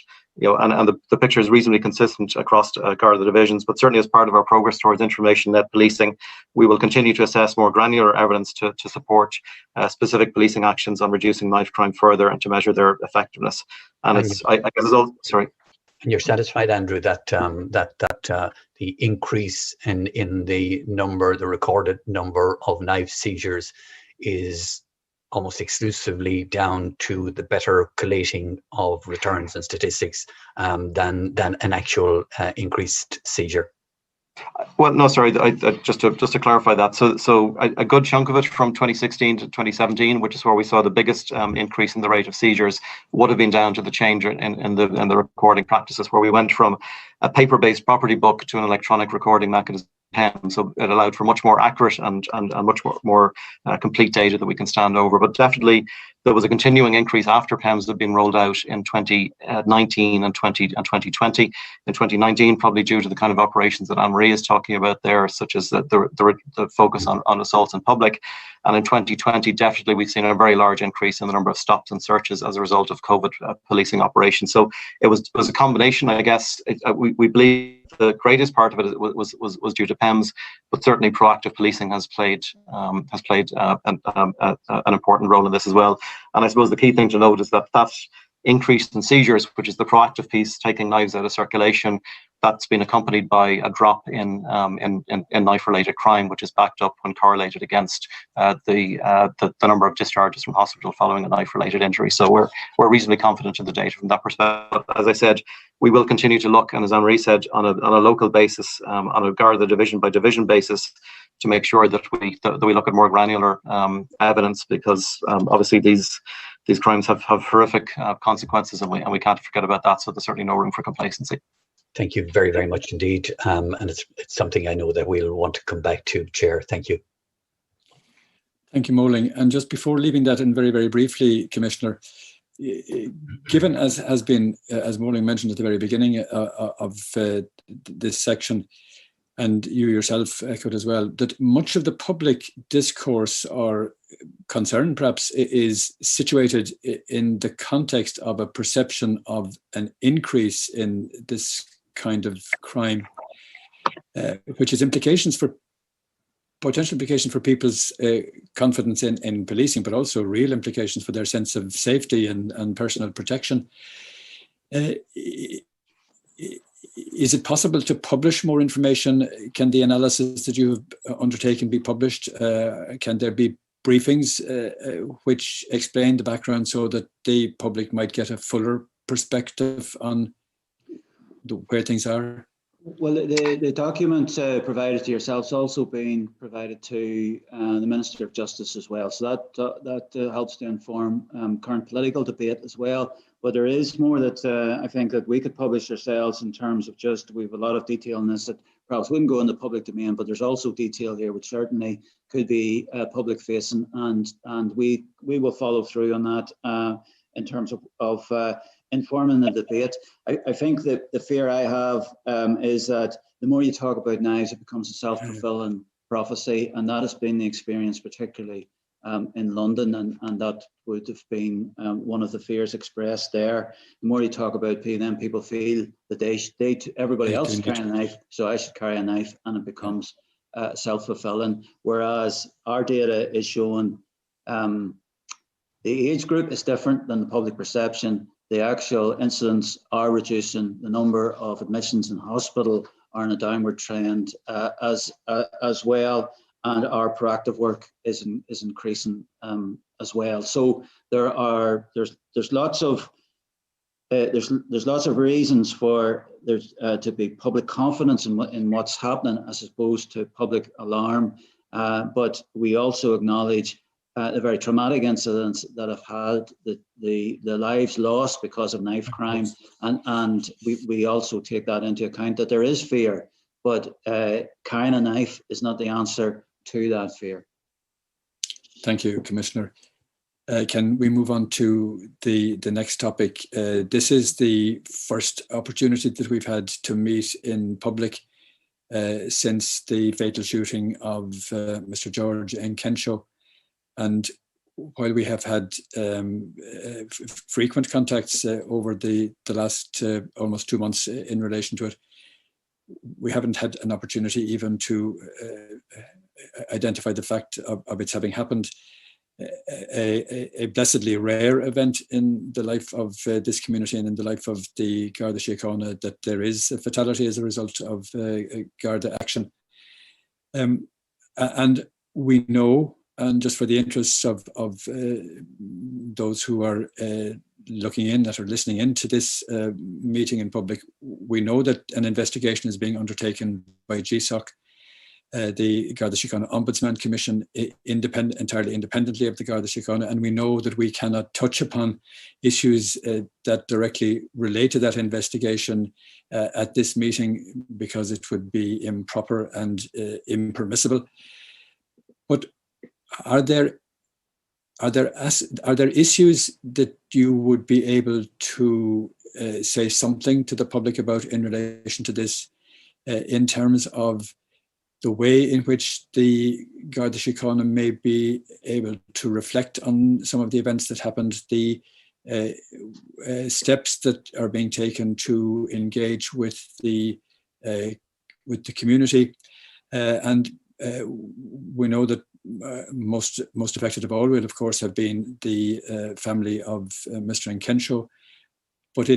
Speaker 7: and the picture is reasonably consistent across Garda divisions, but certainly as part of our progress towards information-led policing, we will continue to assess more granular evidence to support specific policing actions on reducing knife crime further and to measure their effectiveness. And I guess it's all, sorry.
Speaker 5: And you're satisfied, Andrew, that the increase in the recorded number of knife seizures is almost exclusively down to the better collating of returns and statistics than an actual increased seizure?
Speaker 7: Well, no, sorry. Just to clarify that. So a good chunk of it from 2016 to 2017, which is where we saw the biggest increase in the rate of seizures, would have been down to the change in the recording practices, where we went from a paper-based property book to an electronic recording mechanism. So it allowed for much more accurate and much more complete data that we can stand over. But definitely there was a continuing increase after PEMS had been rolled out in 2019 and 2020. In 2019, probably due to the kind of operations that Anne-Marie is talking about there, such as the focus on assaults in public. And in 2020, definitely we've seen a very large increase in the number of stops and searches as a result of COVID policing operations. So it was a combination, I guess. We believe the greatest part of it was due to PEMS, but certainly proactive policing has played an important role in this as well. And I suppose the key thing to note is that increase in seizures, which is the proactive piece, taking knives out of circulation, that's been accompanied by a drop in knife-related crime, which is backed up when correlated against the number of discharges from hospital following a knife-related injury. So we're reasonably confident in the data from that perspective. As I said, we will continue to look, and as Anne-Marie said, on a local basis, on a Garda division by division basis, to make sure that we look at more granular evidence, because obviously these crimes have horrific consequences, and we can't forget about that. So there's certainly no room for complacency.
Speaker 5: Thank you very, very much indeed. And it's something I know that we'll want to come back to, Chair. Thank you.
Speaker 1: Thank you, Moling. And just before leaving that in very, very briefly, Commissioner, given as Moling mentioned at the very beginning of this section, and you yourself echoed as well, that much of the public discourse or concern perhaps is situated in the context of a perception of an increase in this kind of crime, which has potential implications for people's confidence in policing, but also real implications for their sense of safety and personal protection. Is it possible to publish more information? Can the analysis that you have undertaken be published? Can there be briefings which explain the background so that the public might get a fuller perspective on where things are?
Speaker 2: Well, the document provided to yourselves also being provided to the Minister of Justice as well. So that helps to inform current political debate as well. But there is more that I think that we could publish ourselves in terms of we have a lot of detail in this that perhaps wouldn't go in the public domain, but there's also detail here which certainly could be public facing, and we will follow through on that in terms of informing the debate. I think that the fear I have is that the more you talk about knives, it becomes a self-fulfilling prophecy, and that has been the experience particularly in London, and that would have been one of the fears expressed there. The more you talk about then people feel that everybody else is carrying a knife, so I should carry a knife, and it becomes self-fulfilling. Whereas our data is showing the age group is different than the public perception. The actual incidents are reducing. The number of admissions in hospital are in a downward trend as well, and our proactive work is increasing as well. So there's lots of reasons for there to be public confidence in what's happening as opposed to public alarm, but we also acknowledge the very traumatic incidents that have had the lives lost because of knife crime, and we also take that into account, that there is fear, but carrying a knife is not the answer to that fear.
Speaker 1: Thank you, Commissioner. Can we move on to the next topic? This is the first opportunity that we've had to meet in public since the fatal shooting of Mr. George Nkencho. And while we have had frequent contacts over the last almost 2 months in relation to it, we haven't had an opportunity even to identify the fact of its having happened. A blessedly rare event in the life of this community and in the life of the Garda Síochána, that there is a fatality as a result of Garda action. And we know, and just for the interests of those who are looking in, that are listening into this meeting in public, we know that an investigation is being undertaken by GSOC, the Garda Síochána Ombudsman Commission, entirely independently of the Garda Síochána, and we know that we cannot touch upon issues that directly relate to that investigation at this meeting, because it would be improper and impermissible. But are there issues that you would be able to say something to the public about in relation to this, in terms of the way in which the Garda Síochána may be able to reflect on some of the events that happened, the steps that are being taken to engage with the community, and we know that most affected of all will, of course, have been the family of Mr. Nkencho, but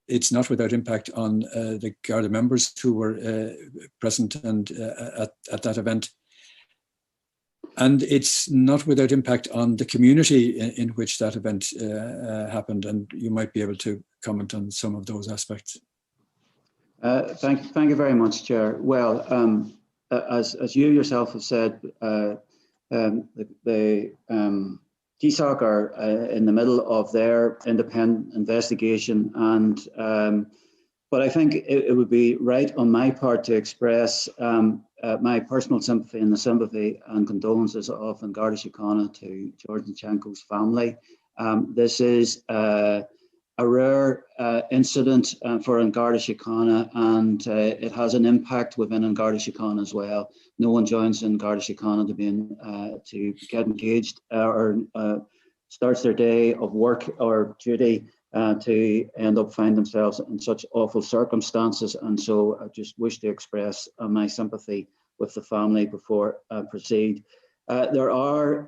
Speaker 1: it's not without impact on the Garda members who were present and at that event. And it's not without impact on the community in which that event happened. And you might be able to comment on some of those aspects.
Speaker 2: Thank you very much, Chair. Well, as you yourself have said, the GSOC are in the middle of their independent investigation, and but I think it would be right on my part to express my personal sympathy and the sympathy and condolences of Garda Síochána to George Nkencho's family. This is a rare incident for Garda Síochána, and it has an impact within Garda Síochána as well. No one joins in Garda Síochána to get engaged or starts their day of work or duty to end up find themselves in such awful circumstances. And so I just wish to express my sympathy with the family before I proceed. There are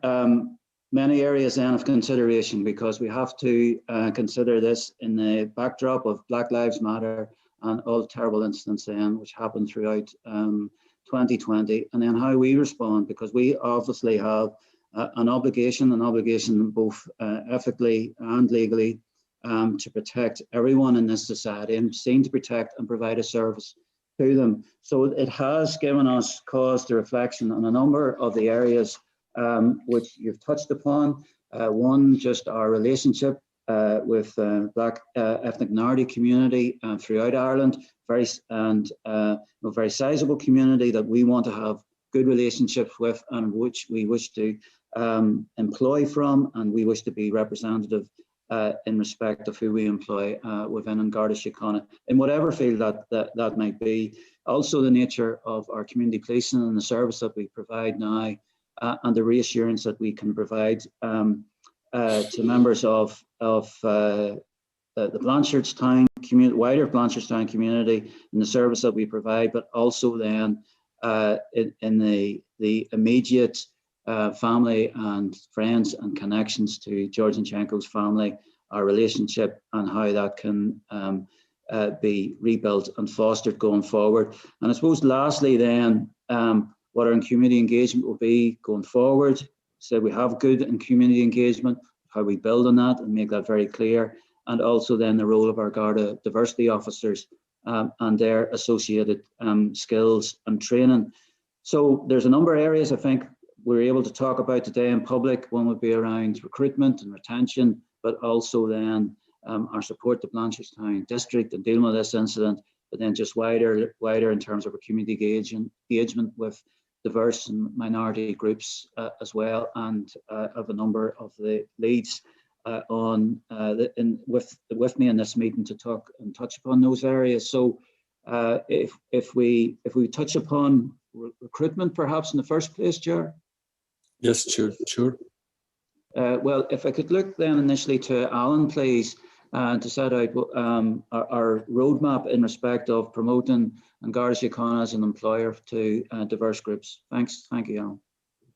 Speaker 2: many areas then of consideration, because we have to consider this in the backdrop of Black Lives Matter and all the terrible incidents then which happened throughout 2020, and then how we respond, because we obviously have an obligation both ethically and legally to protect everyone in this society and seem to protect and provide a service to them. So it has given us cause to reflection on a number of the areas which you've touched upon. One, just our relationship Black ethnic minority community throughout Ireland, very sizable community that we want to have good relationships with, and which we wish to employ from, and we wish to be representative in respect of who we employ within Garda Síochána, in whatever field that might be. Also the nature of our community policing and the service that we provide now, and the reassurance that we can provide to members of the Blanchardstown community, wider Blanchardstown community, and the service that we provide, but also then in the immediate family and friends and connections to George Nkencho's family, our relationship and how that can be rebuilt and fostered going forward. And I suppose lastly then, what our community engagement will be going forward. So we have good and community engagement, how we build on that and make that very clear. And also then the role of our Garda diversity officers and their associated skills and training. So there's a number of areas I think we're able to talk about today in public. One would be around recruitment and retention, but also then our support to Blanchardstown District and dealing with this incident, but then just wider in terms of our community engagement with diverse and minority groups as well, and of a number of the leads with me in this meeting to talk and touch upon those areas. So if we touch upon recruitment perhaps in the first place, Chair.
Speaker 1: Yes, sure.
Speaker 2: Well, if I could look then initially to Alan, please, to set out our roadmap in respect of promoting Garda Síochána as an employer to diverse groups. Thanks. Thank you, Alan.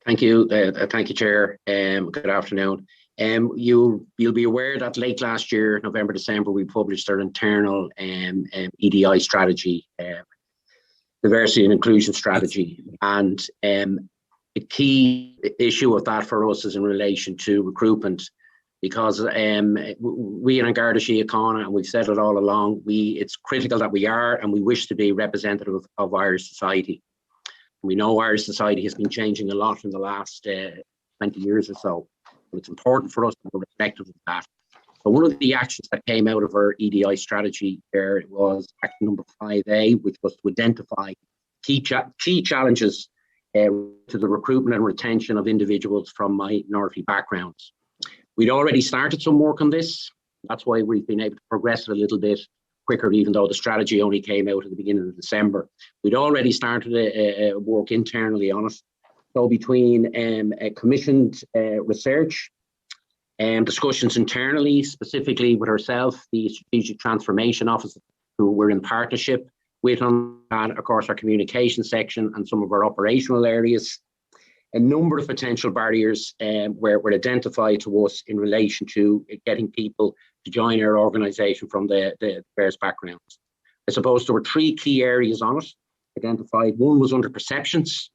Speaker 8: Thank you. Thank you, Chair. Good afternoon. You'll be aware that late last year, November, December, we published our internal EDI strategy, diversity and inclusion strategy. And the key issue of that for us is in relation to recruitment, because we in Garda Síochána, and we've said it all along, it's critical that we are and we wish to be representative of Irish society. We know Irish society has been changing a lot in the last 20 years or so, but it's important for us to be reflective of that. So one of the actions that came out of our EDI strategy there was action number 5A, which was to identify key challenges to the recruitment and retention of individuals from minority backgrounds. We'd already started some work on this. That's why we've been able to progress it a little bit quicker, even though the strategy only came out at the beginning of December. We'd already started a work internally on it. So between a commissioned research and discussions internally, specifically with ourselves, the Strategic Transformation Office, who we're in partnership with, and of course our communication section and some of our operational areas, a number of potential barriers were identified to us in relation to getting people to join our organisation from the various backgrounds. I suppose there were three key areas on it identified. One was under perceptions.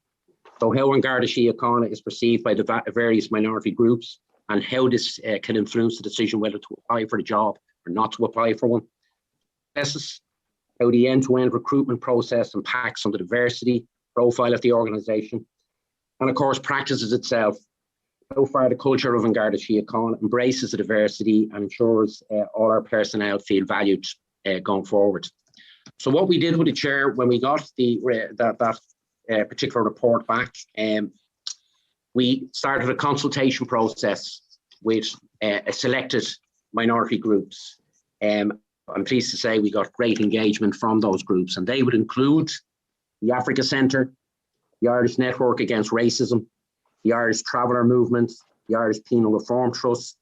Speaker 8: So how Garda Síochána is perceived by the various minority groups, and how this can influence the decision whether to apply for the job or not to apply for one. Processes, how the end-to-end recruitment process impacts on the diversity profile of the organisation. And of course, practices itself, how far the culture of Garda Síochána embraces the diversity and ensures all our personnel feel valued going forward. So what we did with the Chair, when we got that particular report back, we started a consultation process with selected minority groups. I'm pleased to say we got great engagement from those groups, and they would include the Africa Centre, the Irish Network Against Racism, the Irish Traveller Movement, the Irish Penal Reform Trust,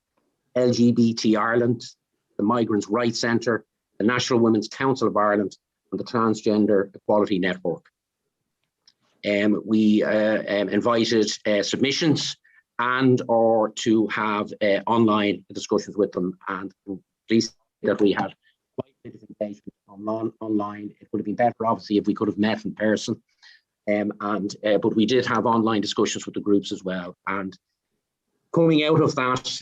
Speaker 8: LGBT Ireland, the Migrants' Rights Centre, the National Women's Council of Ireland, and the Transgender Equality Network. We invited submissions and or to have online discussions with them, and I'm pleased that we had quite a bit of engagement online. It would have been better, obviously, if we could have met in person. But we did have online discussions with the groups as well. And coming out of that,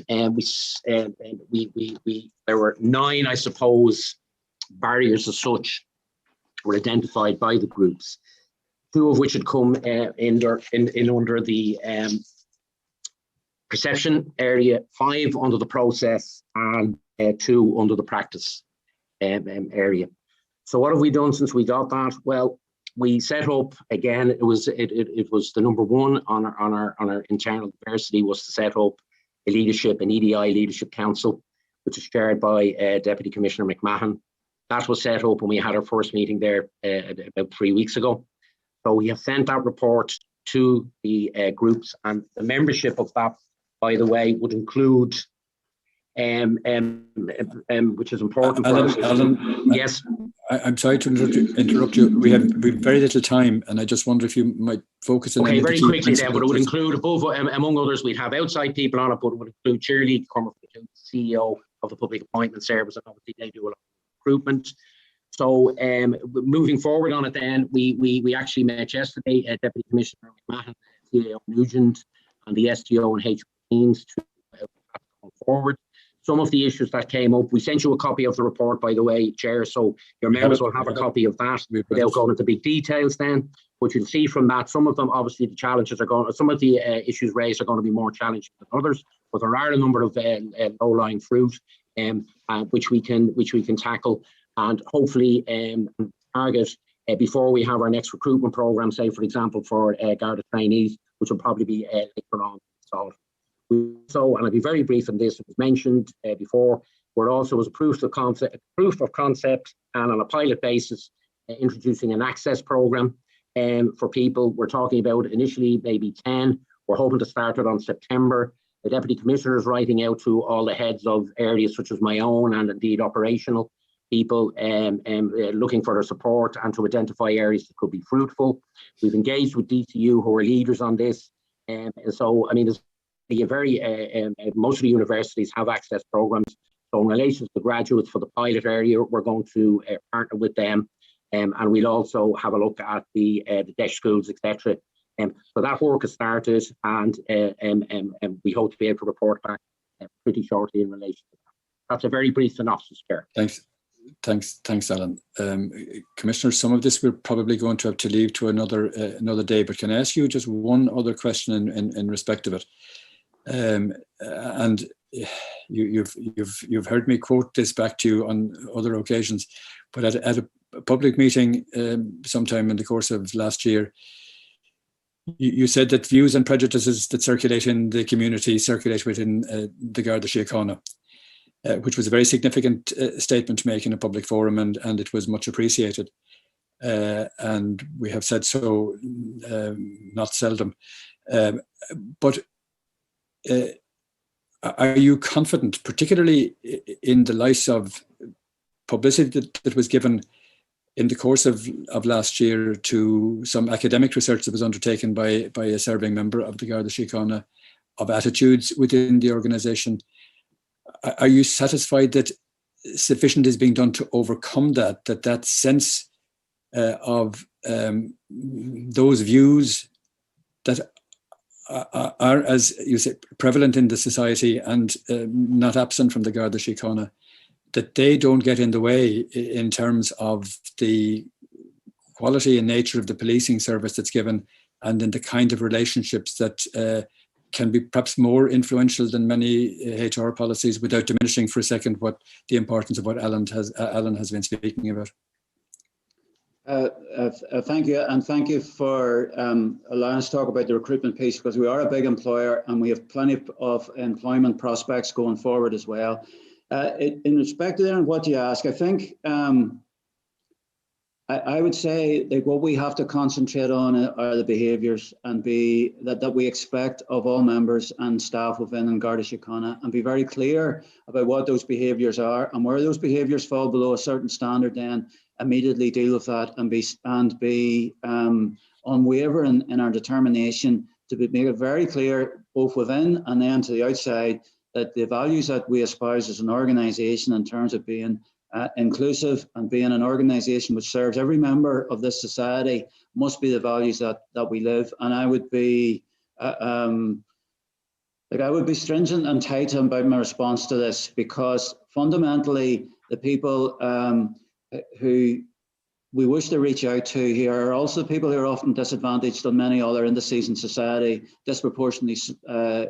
Speaker 8: there were 9, I suppose, barriers as such were identified by the groups, 2 of which had come in under the perception area, 5 under the process, and 2 under the practice area. So what have we done since we got that? Well, we set up again. It was the number 1 on our internal diversity was to set up an EDI leadership council, which is chaired by Deputy Commissioner McMahon. That was set up when we had our first meeting there about 3 weeks ago. So we have sent that report to the groups, and the membership of that, by the way, would include, which is important for us.
Speaker 1: Alan,
Speaker 8: yes.
Speaker 1: I'm sorry to interrupt you. We have very little time, and I just wonder if you might focus on.
Speaker 8: Okay, very quickly then, but it would include above, among others, we'd have outside people on it, but it would include Shirley Cormac, the CEO of the Public Appointment Service, and obviously they do a lot of recruitment. So moving forward on it then, we actually met yesterday Deputy Commissioner McMahon, CEO Nugent, and the STO and HR teams to go forward. Some of the issues that came up, we sent you a copy of the report, by the way, Chair, so your members will have a copy of that without going into big details then. But you'll see from that, some of them, obviously the challenges are going, some of the issues raised are going to be more challenging than others, but there are a number of low-lying fruit which we can tackle and hopefully target before we have our next recruitment program, say for example for Garda trainees, which will probably be later on installed. So, and I'll be very brief on this, it was mentioned before, we're also as a proof of concept and on a pilot basis introducing an access program for people. We're talking about initially maybe 10, we're hoping to start it on September. The Deputy Commissioner is writing out to all the heads of areas such as my own and indeed operational people looking for their support and to identify areas that could be fruitful. We've engaged with DCU who are leaders on this. So, I mean, there's a very, most of the universities have access programs. So in relation to the graduates for the pilot area, we're going to partner with them. And we'll also have a look at the DESH schools, etc. So that work has started, and we hope to be able to report back pretty shortly in relation to that. That's a very brief synopsis, Chair.
Speaker 1: Thanks, Alan. Commissioner, some of this we're probably going to have to leave to another day, but can I ask you just one other question in respect of it? And you've heard me quote this back to you on other occasions, but at a public meeting sometime in the course of last year, you said that views and prejudices that circulate in the community circulate within the Garda Síochána, which was a very significant statement to make in a public forum, and it was much appreciated. And we have said so not seldom. But are you confident, particularly in the light of publicity that was given in the course of last year to some academic research that was undertaken by a serving member of the Garda Síochána of attitudes within the organisation? Are you satisfied that sufficient is being done to overcome that sense of those views that are, as you say, prevalent in the society and not absent from the Garda Síochána, that they don't get in the way in terms of the quality and nature of the policing service that's given, and in the kind of relationships that can be perhaps more influential than many HR policies, without diminishing for a second the importance of what Alan has been speaking about.
Speaker 2: Thank you, and thank you for allowing us to talk about the recruitment piece, because we are a big employer and we have plenty of employment prospects going forward as well. In respect to what you ask, I think I would say that what we have to concentrate on are the behaviours and that we expect of all members and staff within Garda Síochána, and be very clear about what those behaviours are, and where those behaviours fall below a certain standard, then immediately deal with that and be unwavering in our determination to make it very clear, both within and then to the outside, that the values that we espouse as an organisation in terms of being inclusive and being an organisation which serves every member of this society must be the values that we live. And I would be stringent and tight about my response to this, because fundamentally the people who we wish to reach out to here are also people who are often disadvantaged than many other indices in society, disproportionately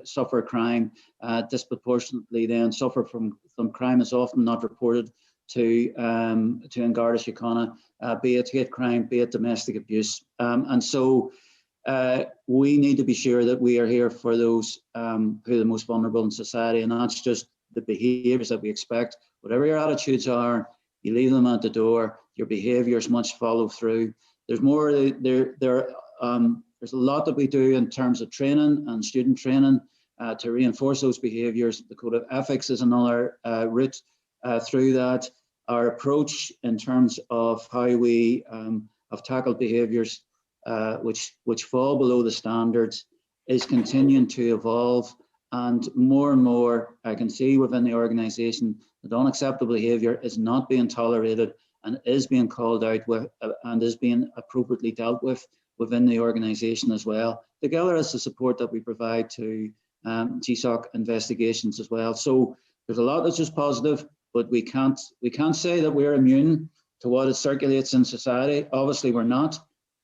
Speaker 2: suffer crime, disproportionately then suffer from some crime is often not reported to Garda Síochána, be it hate crime, be it domestic abuse. And so we need to be sure that we are here for those who are the most vulnerable in society, and that's just the behaviours that we expect. Whatever your attitudes are, you leave them at the door. Your behaviours must follow through. There's more. There's a lot that we do in terms of training and student training to reinforce those behaviours. The code of ethics is another route through that. Our approach in terms of how we have tackled behaviours which fall below the standards is continuing to evolve, and more I can see within the organisation that unacceptable behaviour is not being tolerated and is being called out with and is being appropriately dealt with within the organisation as well, together as the support that we provide to GSOC investigations as well. So there's a lot that's just positive, but we can't say that we're immune to what it circulates in society. Obviously we're not,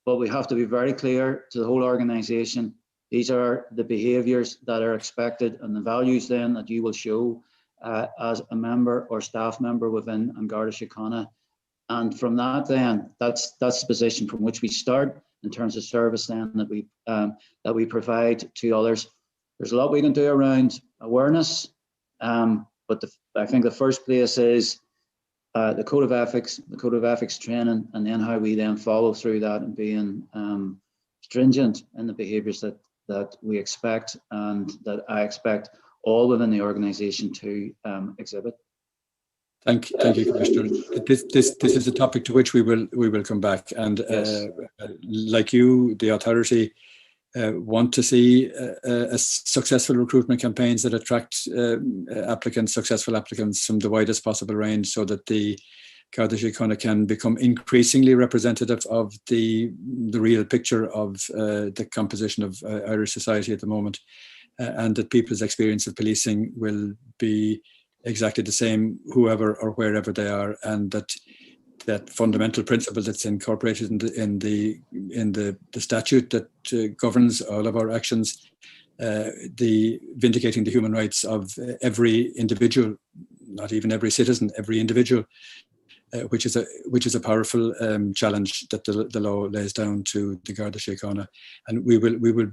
Speaker 2: but we have to be very clear to the whole organisation. These are the behaviours that are expected and the values then that you will show as a member or staff member within Garda Síochána. And from that then, that's the position from which we start in terms of service then that we provide to others. There's a lot we can do around awareness, but I think the first place is the code of ethics training, and then how we then follow through that and being stringent in the behaviours that we expect and that I expect all within the organisation to exhibit.
Speaker 1: Thank you, Commissioner. This is a topic to which we will come back, and yes. Like you, the authority want to see a successful recruitment campaigns that attract successful applicants from the widest possible range, so that the Garda Síochána can become increasingly representative of the real picture of the composition of Irish society at the moment, and that people's experience of policing will be exactly the same whoever or wherever they are, and that fundamental principle that's incorporated in the statute that governs all of our actions, the vindicating the human rights of every individual, not even every citizen, every individual, which is a powerful challenge that the law lays down to the Garda Síochána, and we will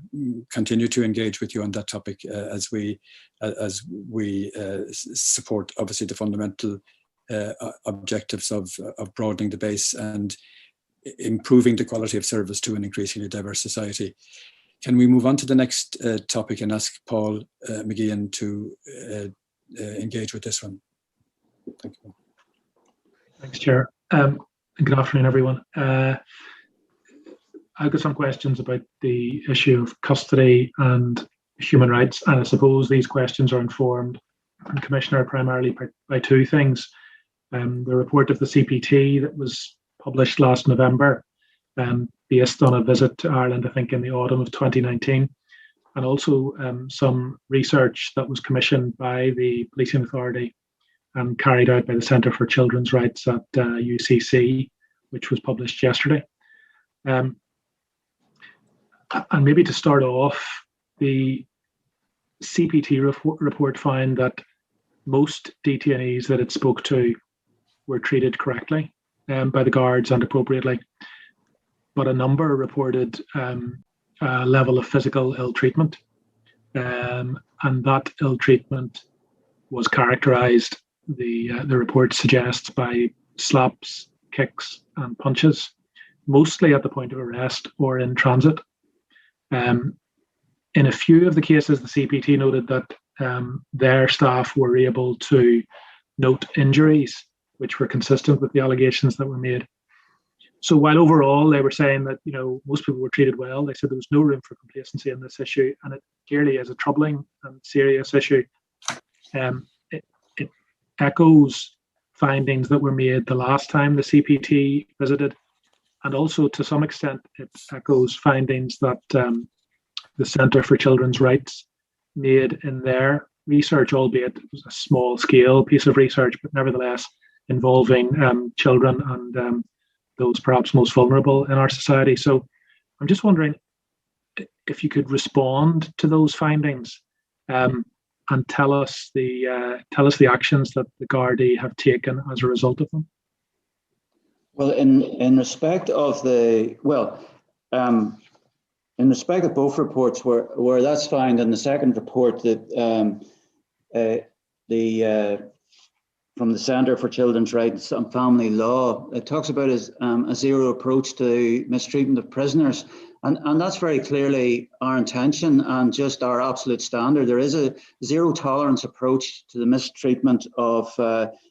Speaker 1: continue to engage with you on that topic as we support obviously the fundamental objectives of broadening the base and improving the quality of service to an increasingly diverse society. Can we move on to the next topic and ask Paul McGeehan to engage with this one? Thank you.
Speaker 9: Thanks, Chair. Good afternoon, everyone. I've got some questions about the issue of custody and human rights, and I suppose these questions are informed, Commissioner, primarily by two things. The report of the CPT that was published last November, based on a visit to Ireland, I think in the autumn of 2019, and also some research that was commissioned by the Policing Authority and carried out by the Centre for Children's Rights at UCC, which was published yesterday. And maybe to start off, the CPT report found that most detainees that it spoke to were treated correctly by the guards and appropriately, but a number reported a level of physical ill treatment, and that ill treatment was characterised, the report suggests, by slaps, kicks and punches, mostly at the point of arrest or in transit. In a few of the cases, the CPT noted that their staff were able to note injuries which were consistent with the allegations that were made. So while overall they were saying that most people were treated well, they said there was no room for complacency in this issue, and it clearly is a troubling and serious issue. It echoes findings that were made the last time the CPT visited, and also to some extent it echoes findings that the Centre for Children's Rights made in their research, albeit it was a small scale piece of research, but nevertheless involving children and those perhaps most vulnerable in our society. So I'm just wondering if you could respond to those findings. tell us the actions that the Gardaí have taken as a result of them.
Speaker 2: Well, in respect of in respect of both reports, where that's found in the second report that from the Centre for Children's Rights and Family Law, it talks about a zero approach to mistreatment of prisoners. And that's very clearly our intention and just our absolute standard. There is a zero tolerance approach to the mistreatment of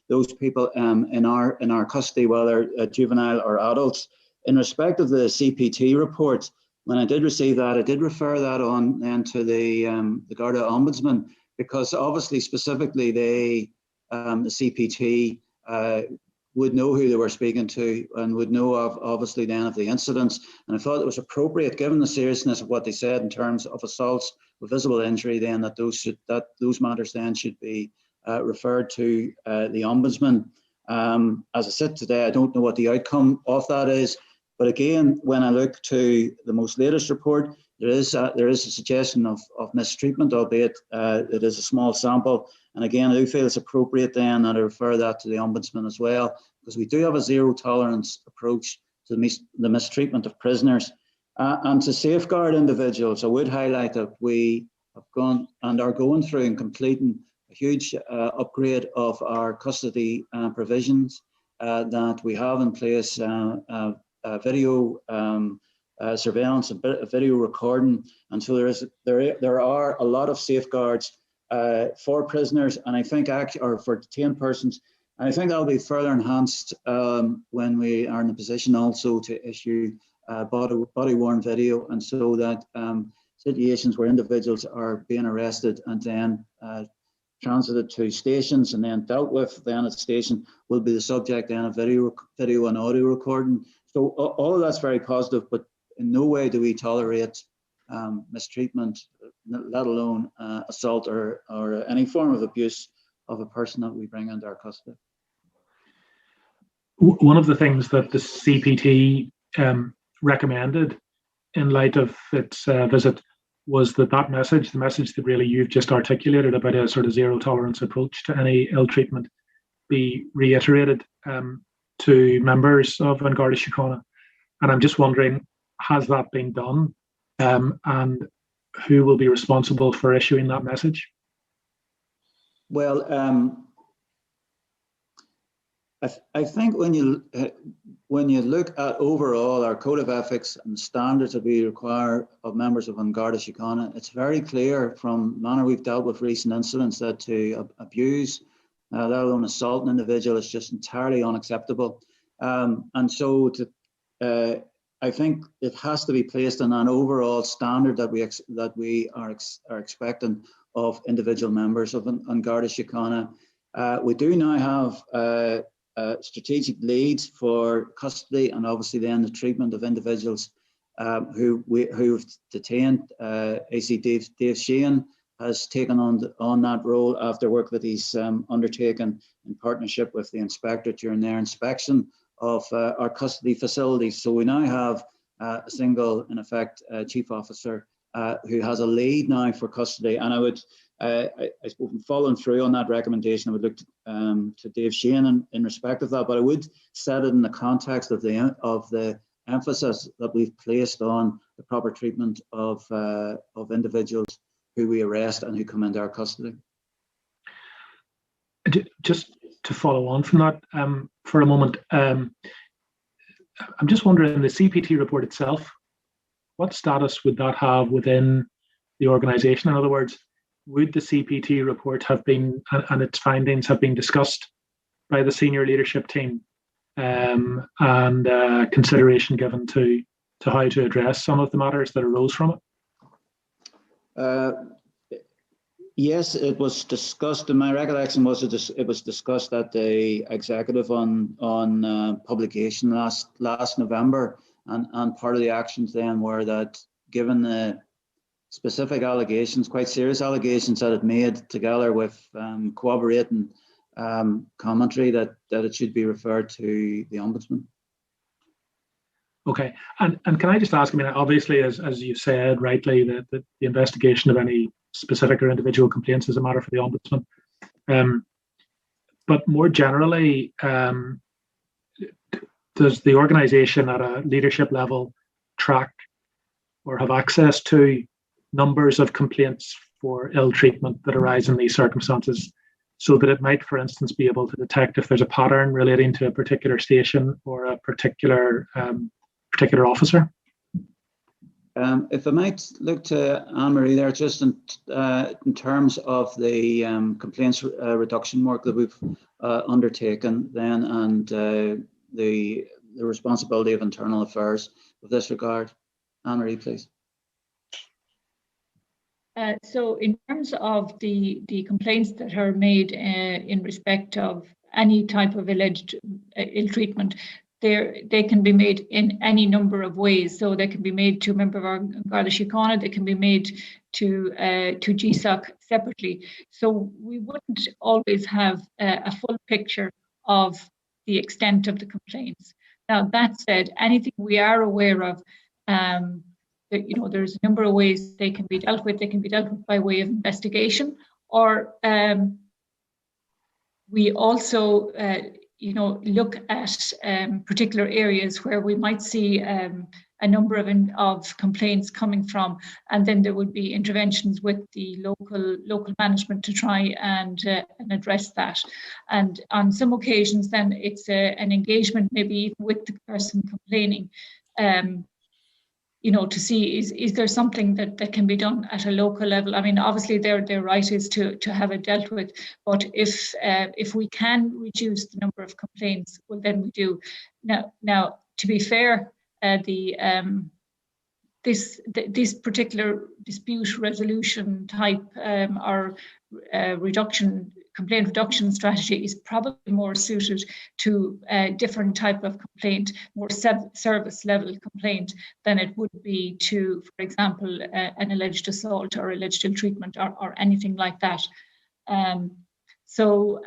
Speaker 2: those people in our custody, whether juvenile or adults. In respect of the CPT report, when I did receive that, I did refer that on then to the Garda Ombudsman, because obviously specifically the CPT would know who they were speaking to and would know of obviously then of the incidents. And I thought it was appropriate, given the seriousness of what they said in terms of assaults with visible injury, then that those matters then should be referred to the Ombudsman. As I said today, I don't know what the outcome of that is. But again, when I look to the most latest report, there is a suggestion of mistreatment, albeit it is a small sample. And again, I do feel it's appropriate then that I refer that to the Ombudsman as well, because we do have a zero tolerance approach to the mistreatment of prisoners. And to safeguard individuals, I would highlight that we have gone and are going through and completing a huge upgrade of our custody provisions that we have in place, video surveillance and video recording, and so there are a lot of safeguards for prisoners, and I think or for detained persons, and I think that'll be further enhanced when we are in a position also to issue body-worn video, and so that situations where individuals are being arrested and then transited to stations and then dealt with then at the station will be the subject then of video and audio recording. So all of that's very positive, but in no way do we tolerate mistreatment, let alone assault or any form of abuse of a person that we bring into our custody.
Speaker 9: One of the things that the CPT recommended in light of its visit was that message, the message that really you've just articulated about a sort of zero tolerance approach to any ill treatment, be reiterated to members of Garda Síochána. And I'm just wondering, has that been done? And who will be responsible for issuing that message?
Speaker 2: Well, I think when you look at overall our code of ethics and standards that we require of members of Garda Síochána, it's very clear from the manner we've dealt with recent incidents that to abuse, let alone assault an individual, is just entirely unacceptable. And so I think it has to be placed on an overall standard that we are expecting of individual members of Garda Síochána. We do now have strategic leads for custody and obviously then the treatment of individuals who've detained. AC Dave Sheehan has taken on that role after work that he's undertaken in partnership with the inspector during their inspection of our custody facilities. So we now have a single, in effect, chief officer who has a lead now for custody. And I would, I suppose, following through on that recommendation, I would look to Dave Sheehan in respect of that, but I would set it in the context of the emphasis that we've placed on the proper treatment of individuals who we arrest and who come into our custody.
Speaker 9: Just to follow on from that for a moment, I'm just wondering, the CPT report itself, what status would that have within the organisation? In other words, would the CPT report have been, and its findings have been discussed by the senior leadership team and consideration given to how to address some of the matters that arose from it?
Speaker 2: Yes, it was discussed. And my recollection was it was discussed at the executive on publication last November, and part of the actions then were that, given the specific allegations, quite serious allegations that it made, together with corroborating commentary, that it should be referred to the Ombudsman.
Speaker 9: Okay, and can I just ask, I mean, obviously, as you said rightly, that the investigation of any specific or individual complaints is a matter for the Ombudsman. But more generally, does the organisation at a leadership level track or have access to numbers of complaints for ill treatment that arise in these circumstances, so that it might, for instance, be able to detect if there's a pattern relating to a particular station or a particular officer?
Speaker 2: If I might look to Anne-Marie there, just in terms of the complaints reduction work that we've undertaken then, and the responsibility of internal affairs with this regard. Anne-Marie, please.
Speaker 10: So in terms of the complaints that are made in respect of any type of alleged ill treatment, they can be made in any number of ways. So they can be made to a member of our Garda Síochána, they can be made to GSOC separately. So we wouldn't always have a full picture of the extent of the complaints. Now, that said, anything we are aware of, there's a number of ways they can be dealt with. They can be dealt with by way of investigation, or we also look at particular areas where we might see a number of complaints coming from, and then there would be interventions with the local management to try and address that. And on some occasions, then it's an engagement maybe with the person complaining, to see is there something that can be done at a local level. I mean, obviously their right is to have it dealt with, but if we can reduce the number of complaints, well, then we do. Now to be fair, this particular dispute resolution type or complaint reduction strategy is probably more suited to a different type of complaint, more service level complaint, than it would be to, for example, an alleged assault or alleged ill treatment or anything like that. So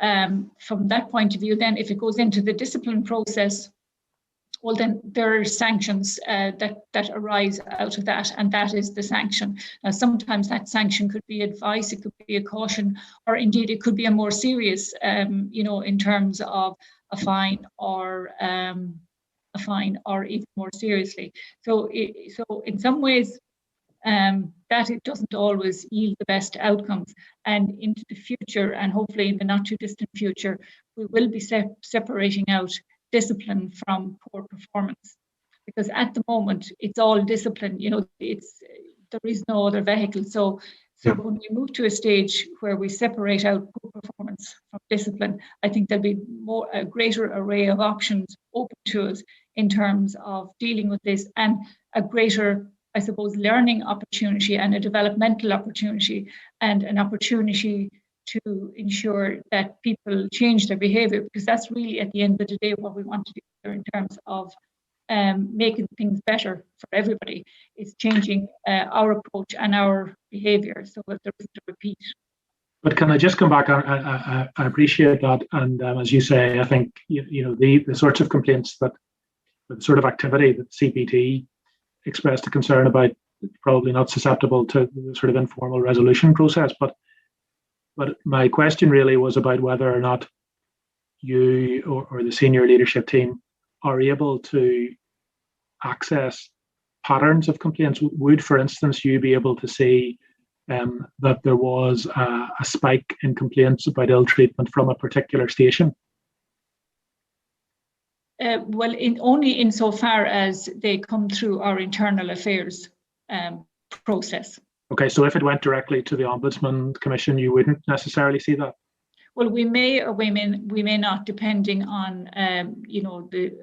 Speaker 10: from that point of view, then if it goes into the discipline process, well, then there are sanctions that arise out of that, and that is the sanction. Now, sometimes that sanction could be advice, it could be a caution, or indeed it could be a more serious, in terms of a fine or even more seriously. So in some ways, that it doesn't always yield the best outcomes. And into the future, and hopefully in the not too distant future, we will be separating out discipline from poor performance, because at the moment it's all discipline. There is no other vehicle. So when we move to a stage where we separate out poor performance from discipline, I think there'll be a greater array of options open to us in terms of dealing with this, and a greater, I suppose, learning opportunity and a developmental opportunity, and an opportunity to ensure that people change their behaviour, because that's really at the end of the day what we want to do here in terms of making things better for everybody. Is changing our approach and our behaviour so that there isn't a repeat.
Speaker 9: But can I just come back? I appreciate that, and as you say, I think the sorts of complaints the sort of activity that CPT expressed a concern about, probably not susceptible to the sort of informal resolution process. But my question really was about whether or not you or the senior leadership team are able to access patterns of complaints. Would, for instance, you be able to see that there was a spike in complaints about ill treatment from a particular station?
Speaker 10: Well, only insofar as they come through our internal affairs process.
Speaker 9: Okay, so if it went directly to the Ombudsman Commission, you wouldn't necessarily see that?
Speaker 10: Well, we may or we may not, depending on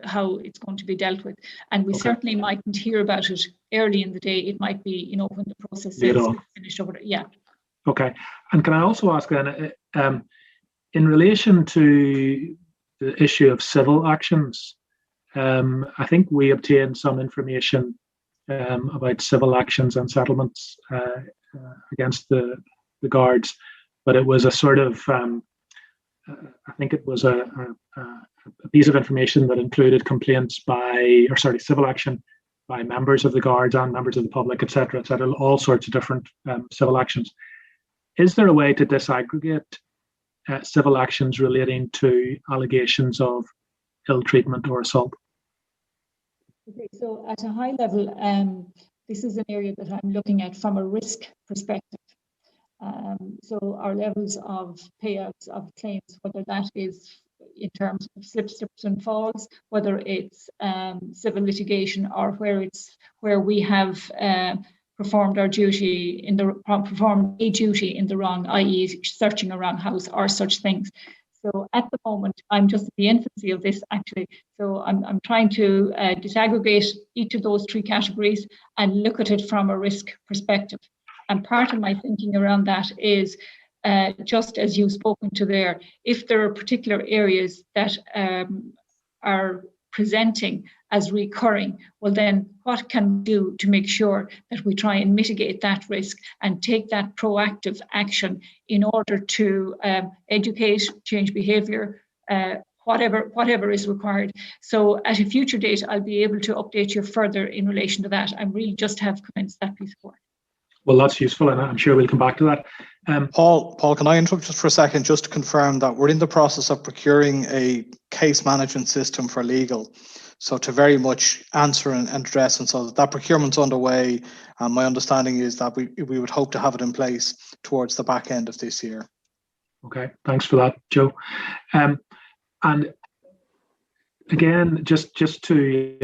Speaker 10: how it's going to be dealt with, and we certainly mightn't hear about it early in the day. It might be when the process is finished over. Yeah. Okay,
Speaker 9: and can I also ask then, in relation to the issue of civil actions, I think we obtained some information about civil actions and settlements against the guards, but it was a sort of I think it was a piece of information that included complaints civil action by members of the guards and members of the public, etc., all sorts of different civil actions. is there a way to disaggregate civil actions relating to allegations of ill treatment or assault?
Speaker 10: Okay, so at a high level, this is an area that I'm looking at from a risk perspective. So our levels of payouts of claims, whether that is in terms of slips and falls, whether it's civil litigation, or where we have performed a duty in the wrong, i.e. searching a wrong house or such things. So at the moment, I'm just in the infancy of this actually. So I'm trying to disaggregate each of those three categories and look at it from a risk perspective. And part of my thinking around that is just as you've spoken to there, if there are particular areas that are presenting as recurring, well then what can we do to make sure that we try and mitigate that risk and take that proactive action in order to educate, change behaviour, whatever is required. So at a future date, I'll be able to update you further in relation to that. I really just have commenced that piece of work.
Speaker 9: Well, that's useful, and I'm sure we'll come back to that.
Speaker 11: Paul, can I interrupt just for a second, just to confirm that we're in the process of procuring a case management system for legal. So to very much answer and address, and so that procurement's underway. And my understanding is that we would hope to have it in place towards the back end of this year.
Speaker 9: Okay, thanks for that, Joe. And again, just to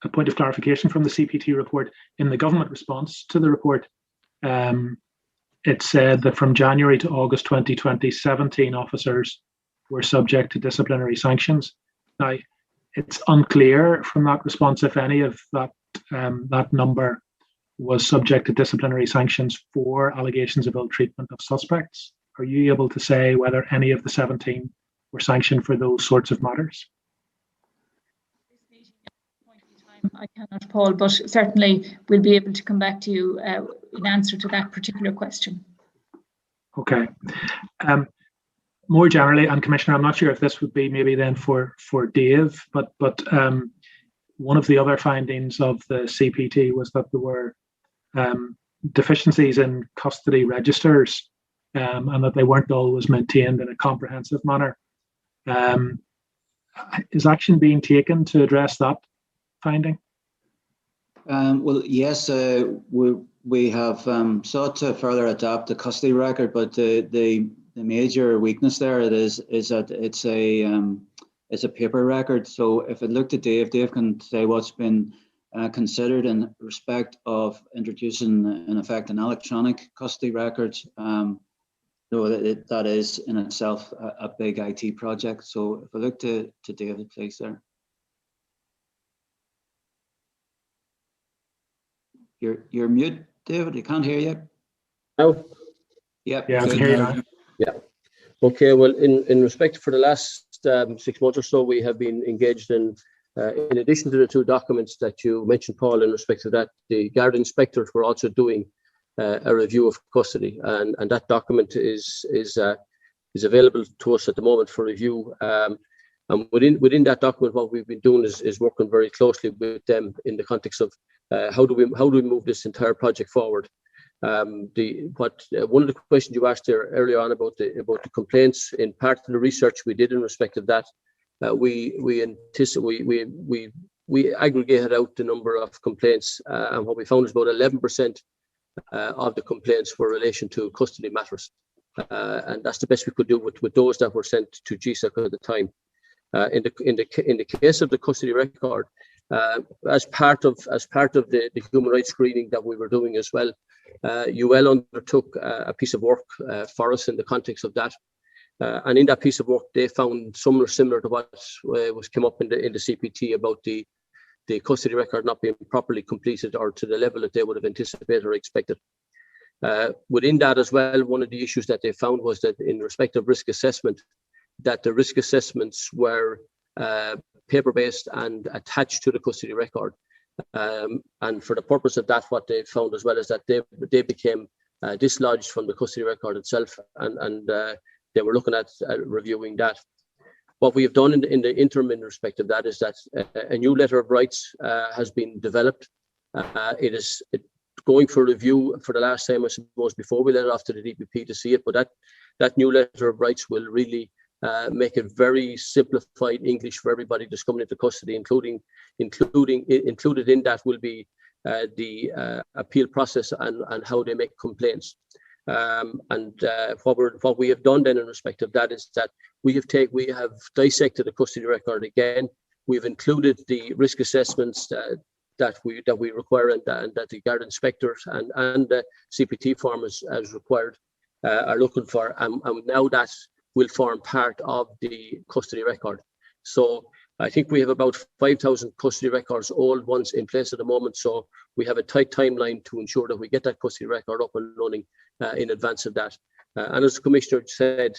Speaker 9: a point of clarification from the CPT report, in the government response to the report, it said that from January to August 2020, 17 officers were subject to disciplinary sanctions. Now, it's unclear from that response if any of that number was subject to disciplinary sanctions for allegations of ill treatment of suspects. Are you able to say whether any of the 17 were sanctioned for those sorts of matters?
Speaker 10: I cannot, Paul, but certainly we'll be able to come back to you in answer to that particular question.
Speaker 9: Okay. More generally, and Commissioner, I'm not sure if this would be maybe then for Dave, but one of the other findings of the CPT was that there were deficiencies in custody registers and that they weren't always maintained in a comprehensive manner. Is action being taken to address that finding?
Speaker 2: Well, yes, we have sought to further adapt the custody record, but the major weakness there is that it's a paper record. So if it looked at Dave can say what's been considered in respect of introducing, in effect, an electronic custody record. That is in itself a big IT project. So if I look to David, please, there. You're mute, David. I can't hear you.
Speaker 12: No.
Speaker 2: Yep.
Speaker 9: Yeah, I can hear you now.
Speaker 12: Yeah. Okay. Well, in respect for the last 6 months or so, we have been engaged in addition to the two documents that you mentioned, Paul, in respect to that, the Garda inspectors were also doing a review of custody, and that document is available to us at the moment for review. And within that document, what we've been doing is working very closely with them in the context of how do we move this entire project forward. One of the questions you asked there earlier on about the complaints, in part of the research we did in respect of that, we aggregated out the number of complaints, and what we found is about 11% of the complaints were in relation to custody matters, and that's the best we could do with those that were sent to GSOC at the time. In the case of the custody record, as part of the human rights screening that we were doing as well, UL undertook a piece of work for us in the context of that, and in that piece of work they found somewhere similar to what was come up in the CPT about the custody record not being properly completed or to the level that they would have anticipated or expected. Within that as well, one of the issues that they found was that in respect of risk assessment, that the risk assessments were paper-based and attached to the custody record. And for the purpose of that, what they found as well is that they became dislodged from the custody record itself, and they were looking at reviewing that. What we have done in the interim in respect of that is that a new letter of rights has been developed. going for review for the last time, I suppose, before we let it off to the DPP to see it. But that new letter of rights will really make it very simplified English for everybody that's coming into custody, included in that will be the appeal process and how they make complaints. What we have done then in respect of that is that we have dissected the custody record again. We've included the risk assessments that we require and that the Garda inspectors and the CPT form as required are looking for, and now that will form part of the custody record. So I think we have about 5,000 custody records, old ones, in place at the moment. So we have a tight timeline to ensure that we get that custody record up and running in advance of that. And as the Commissioner said,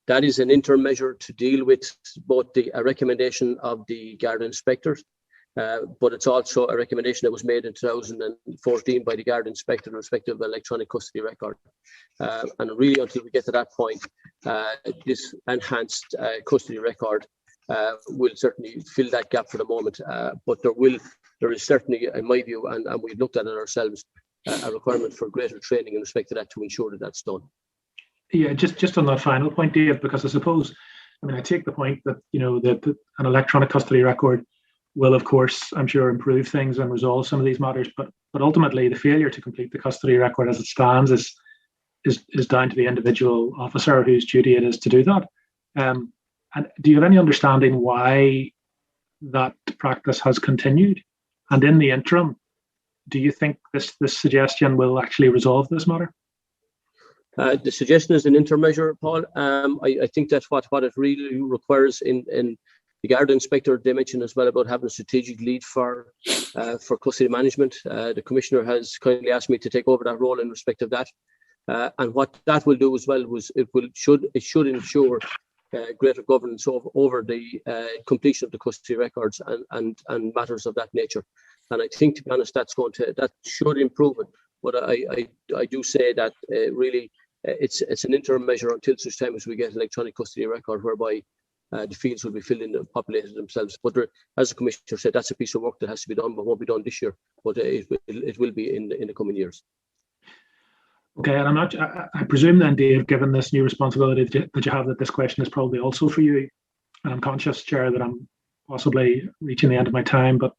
Speaker 12: that is an interim measure to deal with both the recommendation of the Garda inspectors, but it's also a recommendation that was made in 2014 by the Garda inspector in respect of electronic custody record. And really, until we get to that point, this enhanced custody record will certainly fill that gap for the moment. But there is certainly, in my view, and we've looked at it ourselves, a requirement for greater training in respect to that to ensure that that's done.
Speaker 9: Yeah, just on that final point, Dave, because I suppose, I mean, I take the point that, you know, that an electronic custody record will, of course, I'm sure, improve things and resolve some of these matters. But ultimately, the failure to complete the custody record as it stands is down to the individual officer whose duty it is to do that. And do you have any understanding why that practice has continued? And in the interim, do you think this suggestion will actually resolve this matter?
Speaker 12: The suggestion is an interim measure, Paul. I think that's what it really requires in the Garda inspector. They mentioned as well about having a strategic lead for custody management. The Commissioner has kindly asked me to take over that role in respect of that. And what that will do as well was it should ensure greater governance over the completion of the custody records and matters of that nature. And I think, to be honest, that should improve it. But I do say that really it's an interim measure until such time as we get electronic custody record, whereby the fields will be filled in and populated themselves. But as the Commissioner said, that's a piece of work that has to be done, but won't be done this year. But it will be in the coming years.
Speaker 9: Okay, and I presume then, Dave, given this new responsibility that you have, that this question is probably also for you. And I'm conscious, Chair, that I'm possibly reaching the end of my time, but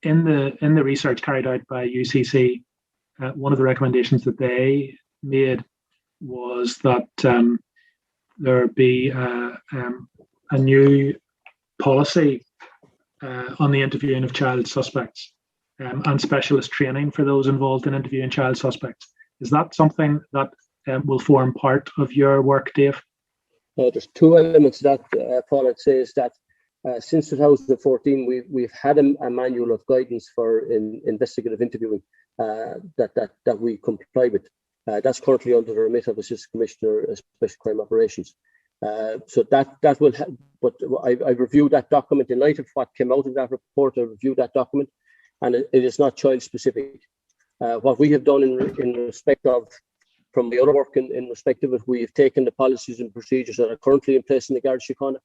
Speaker 9: in the research carried out by UCC, one of the recommendations that they made was that there be a new policy on the interviewing of child suspects and specialist training for those involved in interviewing child suspects. Is that something that will form part of your work, Dave?
Speaker 12: There's two elements to that, Paul. I'd say is that since 2014, we've had a manual of guidance for investigative interviewing that we comply with. That's currently under the remit of Assistant Commissioner Special Crime Operations. So that will help. But I reviewed that document in light of what came out of that report. I reviewed that document, and it is not child specific. What we have done in respect of, from the other work in respect of it, we've taken the policies and procedures that are currently in place in the Garda Síochána,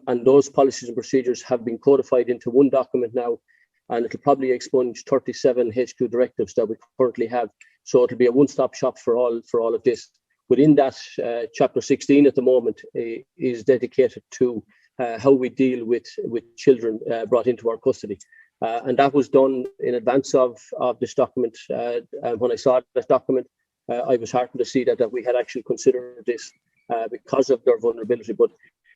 Speaker 12: and those policies and procedures have been codified into one document now, and it'll probably expunge 37 HQ directives that we currently have. So it'll be a one-stop shop for all of this. Within that, Chapter 16 at the moment is dedicated to how we deal with children brought into our custody. And that was done in advance of this document. When I saw this document, I was heartened to see that we had actually considered this because of their vulnerability. But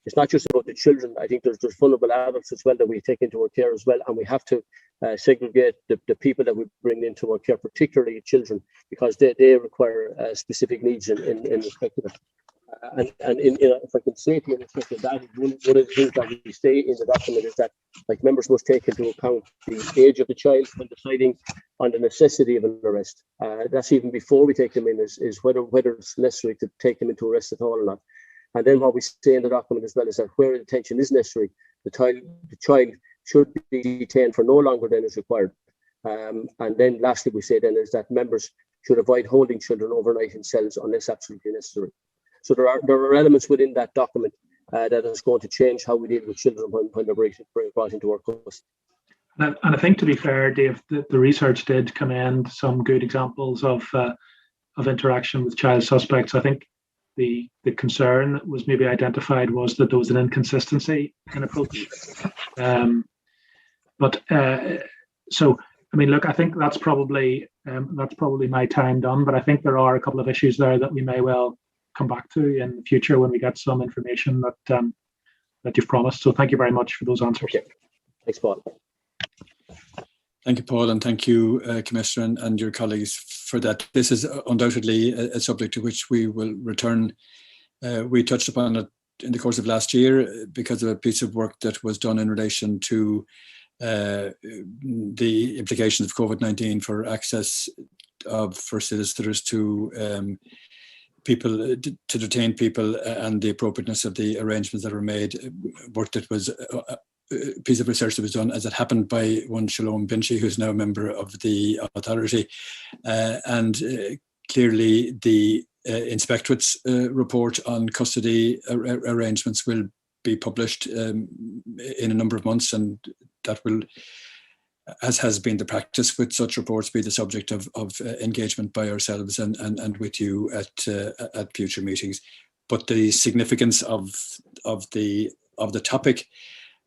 Speaker 12: it's not just about the children. I think there's vulnerable adults as well that we take into our care as well. And we have to segregate the people that we bring into our care, particularly children, because they require specific needs in respect to that. And if I can say to you in respect to that, one of the things that we say in the document is that members must take into account the age of the child when deciding on the necessity of an arrest. That's even before we take them in, is whether it's necessary to take them into arrest at all or not. And then what we say in the document as well is that where detention is necessary, the child should be detained for no longer than is required. And then lastly, we say then is that members should avoid holding children overnight in cells unless absolutely necessary. So there are elements within that document that is going to change how we deal with children when they're brought into our custody.
Speaker 9: And I think, to be fair, Dave, the research did commend some good examples of interaction with child suspects. I think the concern that was maybe identified was that there was an inconsistency in approach. So I mean, look, I think that's probably my time done. But I think there are a couple of issues there that we may well come back to in the future when we get some information that you've promised. So thank you very much for those answers.
Speaker 12: Okay. Thanks, Paul.
Speaker 1: Thank you, Paul, and thank you, Commissioner, and your colleagues for that. This is undoubtedly a subject to which we will return. We touched upon it in the course of last year because of a piece of work that was done in relation to the implications of COVID-19 for access for solicitors to people, to detain people, and the appropriateness of the arrangements that were made. Work that was a piece of research that was done, as it happened, by one Shalom Binchy, who's now a member of the authority. And clearly the Inspectorate's report on custody arrangements will be published in a number of months, and that will, as has been the practice with such reports, be the subject of engagement by ourselves and with you at future meetings. But the significance of the topic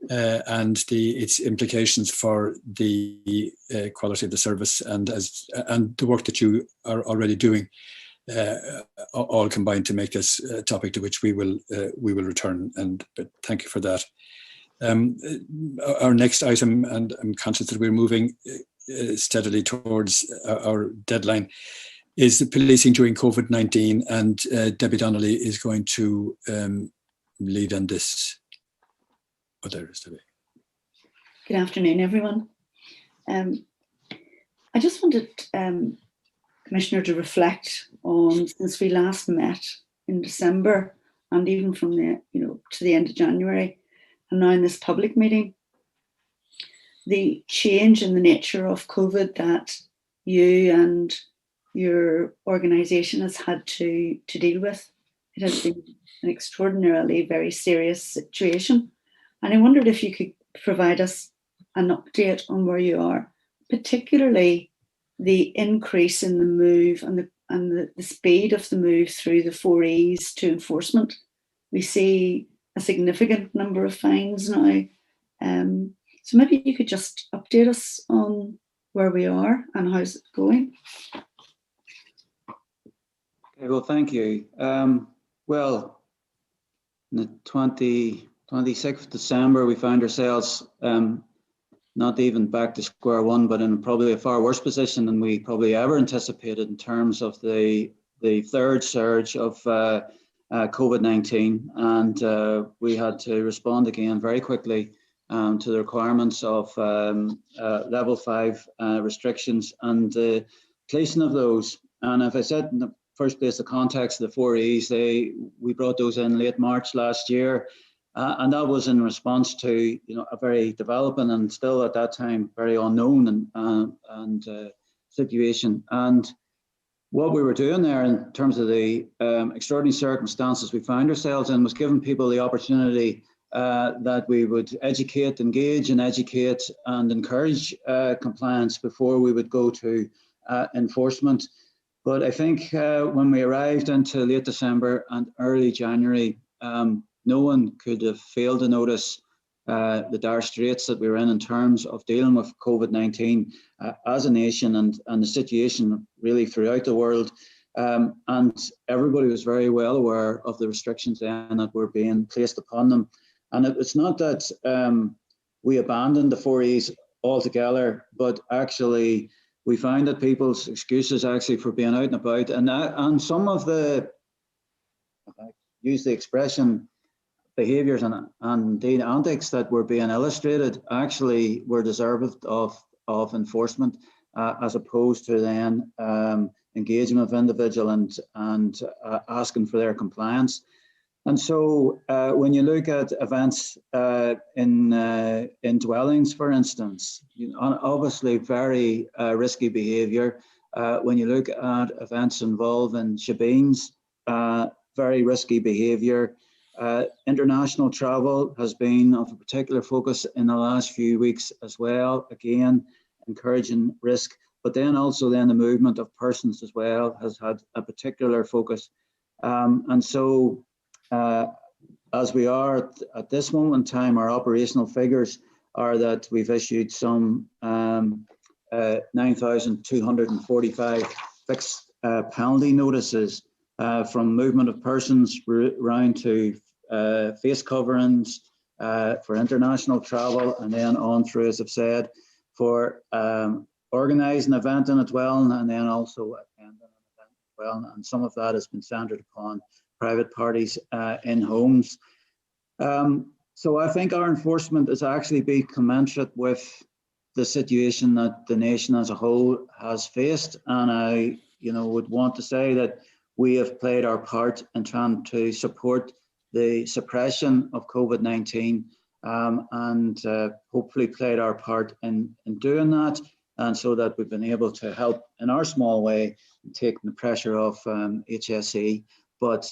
Speaker 1: and its implications for the quality of the service and the work that you are already doing, all combined to make this a topic to which we will return. But thank you for that. Our next item, and I'm conscious that we're moving steadily towards our deadline, is the policing during COVID-19, and Debbie Donnelly is going to lead on this. Oh, there is Debbie.
Speaker 13: Good afternoon, everyone. I just wanted Commissioner to reflect on, since we last met in December, and even from the to the end of January, and now in this public meeting, the change in the nature of COVID that you and your organisation has had to deal with. It has been an extraordinarily very serious situation. And I wondered if you could provide us an update on where you are, particularly the increase in the move and the speed of the move through the 4Es to enforcement. We see a significant number of fines now. So maybe you could just update us on where we are and how's it going.
Speaker 2: Okay, well, thank you. Well, on the 26th of December, we found ourselves not even back to square one, but in probably a far worse position than we probably ever anticipated in terms of the third surge of COVID-19. And we had to respond again very quickly to the requirements of level 5 restrictions and the placing of those. And if I said in the first place, the context of the 4Es, we brought those in late March last year. And that was in response to a very developing and still at that time very unknown and situation. And what we were doing there in terms of the extraordinary circumstances we found ourselves in was giving people the opportunity that we would engage and educate and encourage compliance before we would go to enforcement. But I think when we arrived into late December and early January, no one could have failed to notice the dire straits that we were in terms of dealing with COVID-19 as a nation and the situation really throughout the world. And everybody was very well aware of the restrictions then that were being placed upon them. And it's not that we abandoned the 4Es altogether, but actually we found that people's excuses actually for being out and about, and some of the, if I use the expression, behaviours and indeed antics that were being illustrated actually were deserved of enforcement as opposed to then engagement of individual and asking for their compliance. And so when you look at events in dwellings, for instance, obviously very risky behaviour. When you look at events involving shebeens, very risky behaviour. International travel has been of a particular focus in the last few weeks as well, again, encouraging risk, but then also then the movement of persons as well has had a particular focus. And so as we are at this moment in time, our operational figures are that we've issued some 9,245 fixed penalty notices from movement of persons round to face coverings for international travel, and then on through, as I've said, for organising an event in a dwelling, and then also attending an event as well. And some of that has been centred upon private parties in homes. So I think our enforcement is actually be commensurate with the situation that the nation as a whole has faced. And I, would want to say that we have played our part in trying to support the suppression of COVID-19 and hopefully played our part in doing that. And so that we've been able to help in our small way, taking the pressure off HSE. But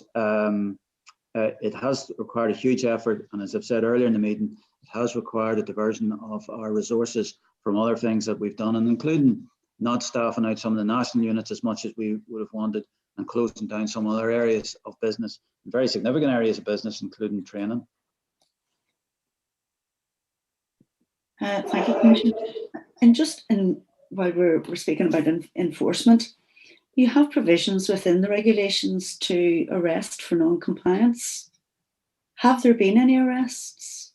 Speaker 2: it has required a huge effort. And as I've said earlier in the meeting, it has required a diversion of our resources from other things that we've done, and including not staffing out some of the national units as much as we would have wanted, and closing down some other areas of business, very significant areas of business, including training.
Speaker 13: Thank you, Commissioner. And while we're speaking about enforcement, you have provisions within the regulations to arrest for non-compliance. Have there been any arrests?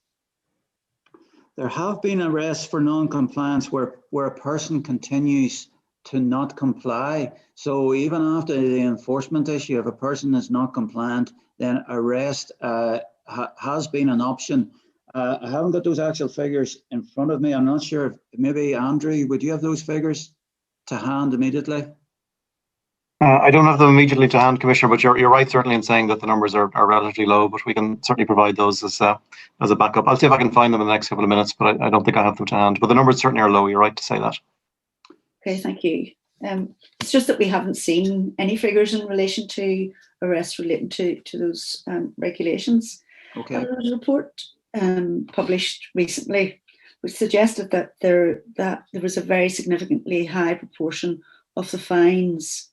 Speaker 2: There have been arrests for non-compliance where a person continues to not comply. So even after the enforcement issue, if a person is not compliant, then arrest has been an option. I haven't got those actual figures in front of me. I'm not sure. Maybe Andrew, would you have those figures to hand immediately?
Speaker 7: I don't have them immediately to hand, Commissioner, but you're right certainly in saying that the numbers are relatively low, but we can certainly provide those as a backup. I'll see if I can find them in the next couple of minutes, but I don't think I have them to hand. But the numbers certainly are low. You're right to say that. Okay,
Speaker 13: thank you. It's just that we haven't seen any figures in relation to arrests relating to those regulations.
Speaker 2: Okay.
Speaker 13: There was a report published recently which suggested that there was a very significantly high proportion of the fines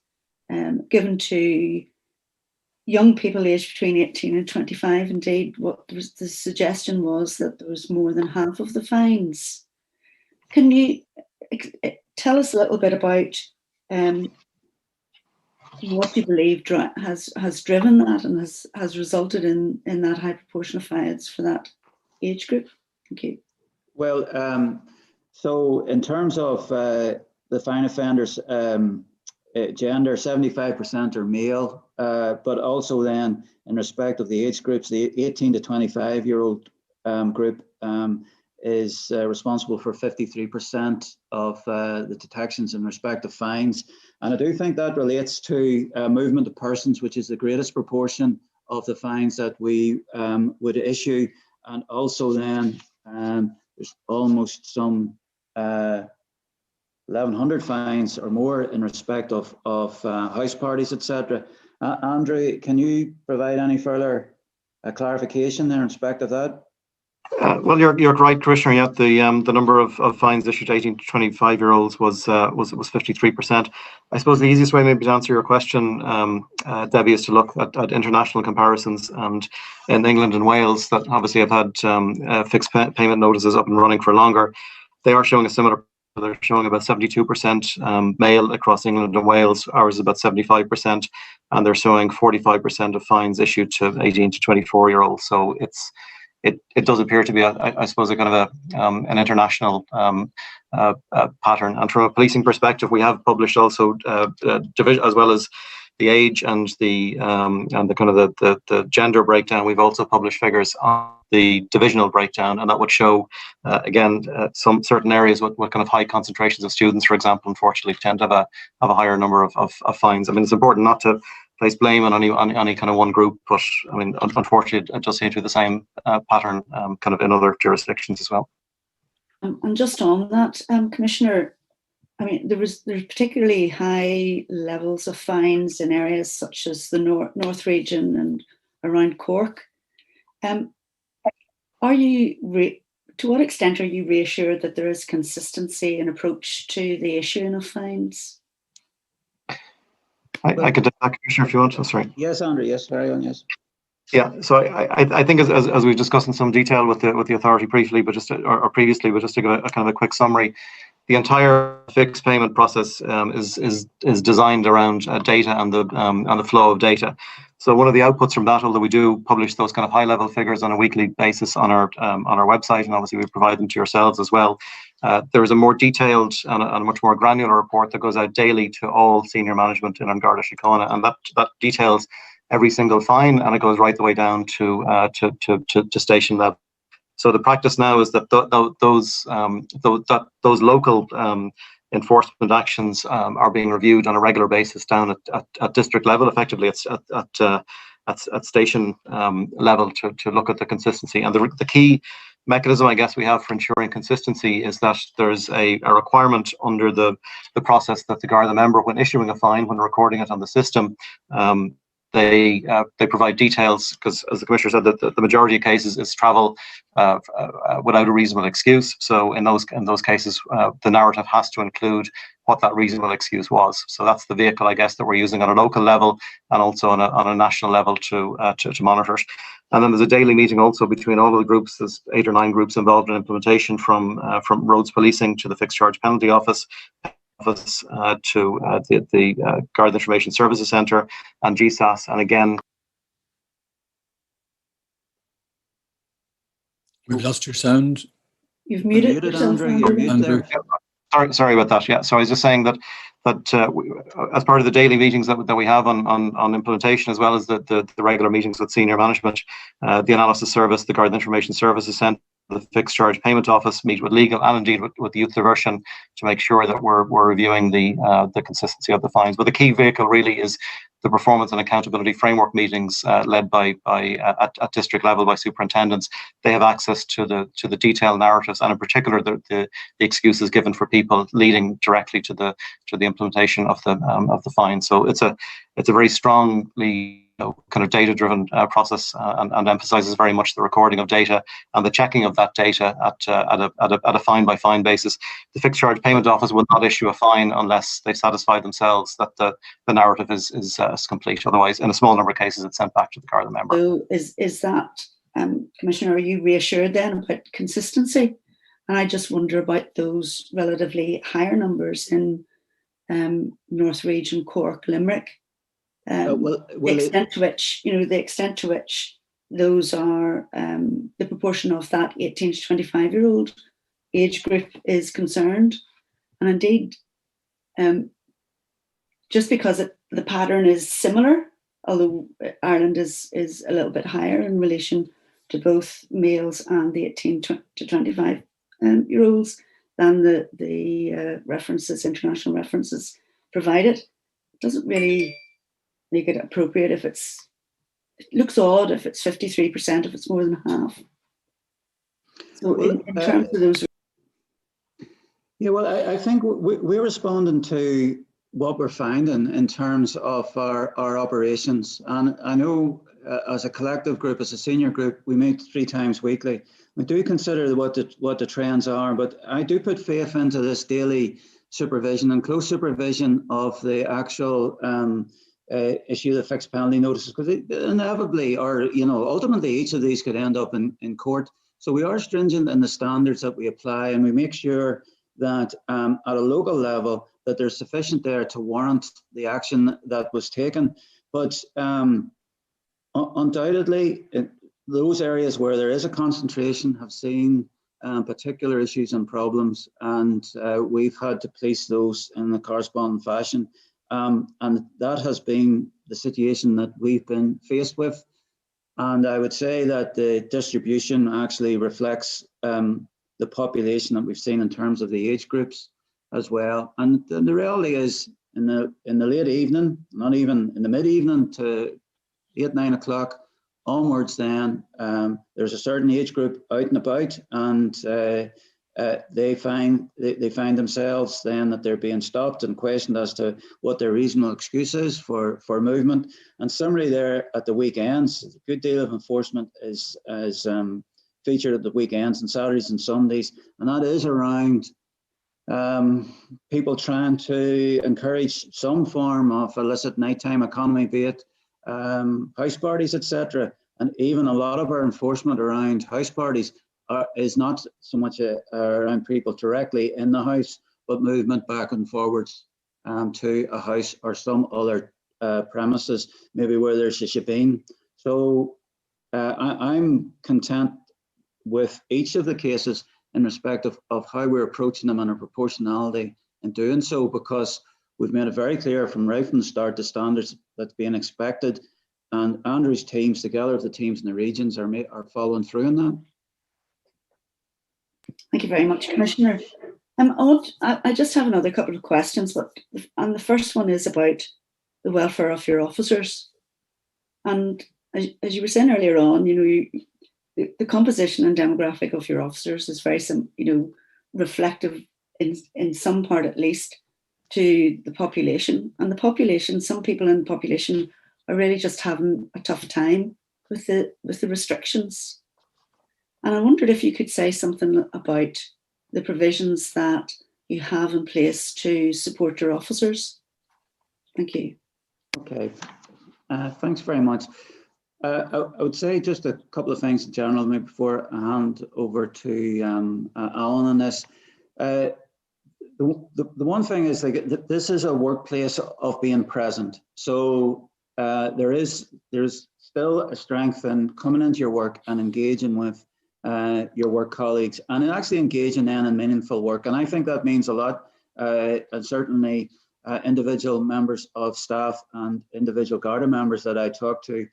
Speaker 13: given to young people aged between 18 and 25. Indeed, the suggestion was that there was more than half of the fines. Can you tell us a little bit about what you believe has driven that and has resulted in that high proportion of fines for that age group? Thank you.
Speaker 2: Well, so in terms of the fine offenders, gender, 75% are male, but also then in respect of the age groups, the 18 to 25-year-old group is responsible for 53% of the detections in respect of fines. And I do think that relates to movement of persons, which is the greatest proportion of the fines that we would issue. And also then there's almost some 1,100 fines or more in respect of house parties, etc. Andrew, can you provide any further clarification there in respect of that?
Speaker 7: Well, you're right, Commissioner. Yeah, the number of fines issued to 18 to 25-year-olds was 53%. I suppose the easiest way maybe to answer your question, Debbie, is to look at international comparisons. And in England and Wales, that obviously have had fixed payment notices up and running for longer, they are showing a similar. They're showing about 72% male across England and Wales. Ours is about 75%, and they're showing 45% of fines issued to 18 to 24-year-olds. So it does appear to be, I suppose, a kind of an international pattern. And from a policing perspective, we have published also division as well as the age and the kind of the gender breakdown. We've also published figures on the divisional breakdown, and that would show again some certain areas with kind of high concentrations of students, for example, unfortunately tend to have a higher number of fines. I mean, it's important not to place blame on any kind of one group, but I mean, unfortunately, it does seem to be the same pattern kind of in other jurisdictions as well.
Speaker 13: And just on that, Commissioner, I mean, there's particularly high levels of fines in areas such as the North region and around Cork. Are you, to what extent are you reassured that there is consistency in approach to the issuing of fines?
Speaker 7: I could take that, Commissioner, if you want. Oh, sorry.
Speaker 2: Yes, Andrew. Yes, carry on. Yes.
Speaker 7: Yeah, so I think as we've discussed in some detail with the authority briefly, but just or previously, but just to give a kind of a quick summary, the entire fixed payment process is designed around data and the flow of data. So one of the outputs from that, although we do publish those kind of high level figures on a weekly basis on our website, and obviously we provide them to yourselves as well. There is a more detailed and a much more granular report that goes out daily to all senior management in Garda Síochána, and that details every single fine, and it goes right the way down to station level. So the practice now is that those local enforcement actions are being reviewed on a regular basis down at district level, effectively at station level, to look at the consistency. And the key mechanism, I guess, we have for ensuring consistency is that there's a requirement under the process that the Garda member, when issuing a fine, when recording it on the system, they provide details, because as the Commissioner said, that the majority of cases is travel without a reasonable excuse. So in those cases, the narrative has to include what that reasonable excuse was. So that's the vehicle, I guess, that we're using on a local level and also on a national level to monitor it. And then there's a daily meeting also between all of the groups. There's 8 or 9 groups involved in implementation, from roads policing to the fixed charge penalty office to the Garda Information Services Centre and GSAS. And again,
Speaker 1: we've lost your sound.
Speaker 13: You've muted yourself,
Speaker 1: Andrew.
Speaker 7: Sorry about that. Yeah, so I was just saying that as part of the daily meetings that we have on implementation, as well as the regular meetings with senior management, the analysis service, the Garda Information Services Centre, the fixed charge payment office meet with legal and indeed with the youth diversion to make sure that we're reviewing the consistency of the fines. But the key vehicle really is the performance and accountability framework meetings led at district level by superintendents. They have access to the detailed narratives, and in particular the excuses given for people, leading directly to the implementation of the fine. So it's a very strongly kind of data-driven process, and emphasises very much the recording of data and the checking of that data at a fine-by-fine basis. The fixed charge payment office will not issue a fine unless they've satisfied themselves that the narrative is complete. Otherwise, in a small number of cases, it's sent back to the Garda member.
Speaker 13: So is that, Commissioner, are you reassured then about consistency? And I just wonder about those relatively higher numbers in North Region, Cork, Limerick. The extent to which those are the proportion of that 18 to 25-year-old age group is concerned, and indeed, just because the pattern is similar, although Ireland is a little bit higher in relation to both males and the 18 to 25-year-olds than the international references provided, it doesn't really make it appropriate if it looks odd if it's 53%, if it's more than half. So in terms of those.
Speaker 2: Yeah, well, I think we're responding to what we're finding in terms of our operations. And I know as a collective group, as a senior group, we meet 3 times weekly. We do consider what the trends are, but I do put faith into this daily supervision and close supervision of the actual issue the fixed penalty notices, because inevitably, or ultimately, each of these could end up in court. So we are stringent in the standards that we apply, and we make sure that at a local level that there's sufficient there to warrant the action that was taken. But undoubtedly, those areas where there is a concentration have seen particular issues and problems, and we've had to police those in a corresponding fashion. And that has been the situation that we've been faced with. And I would say that the distribution actually reflects the population that we've seen in terms of the age groups as well. And the reality is, in the late evening, not even in the mid-evening to 8, 9 o'clock onwards, then there's a certain age group out and about, and they find themselves then that they're being stopped and questioned as to what their reasonable excuse is for movement. And similarly there at the weekends, a good deal of enforcement is featured at the weekends and Saturdays and Sundays, and that is around people trying to encourage some form of illicit nighttime economy, be it house parties, etc. And even a lot of our enforcement around house parties is not so much around people directly in the house, but movement back and forwards to a house or some other premises, maybe where there's a shebeen. So I'm content with each of the cases in respect of how we're approaching them and our proportionality in doing so, because we've made it very clear from right from the start the standards that's being expected, and Andrew's teams, together with the teams in the regions, are following through on that.
Speaker 13: Thank you very much, Commissioner. I just have another couple of questions, and the first one is about the welfare of your officers. And as you were saying earlier on, the composition and demographic of your officers is very, reflective in some part at least to the population. And the population, some people in the population are really just having a tough time with the restrictions. And I wondered if you could say something about the provisions that you have in place to support your officers. Thank you. Okay,
Speaker 2: thanks very much. I would say just a couple of things in general, maybe before I hand over to Alan on this. The one thing is, like, this is a workplace of being present. So there's still a strength in coming into your work and engaging with your work colleagues, and actually engaging then in meaningful work. And I think that means a lot, and certainly individual members of staff and individual Garda members that I talk to,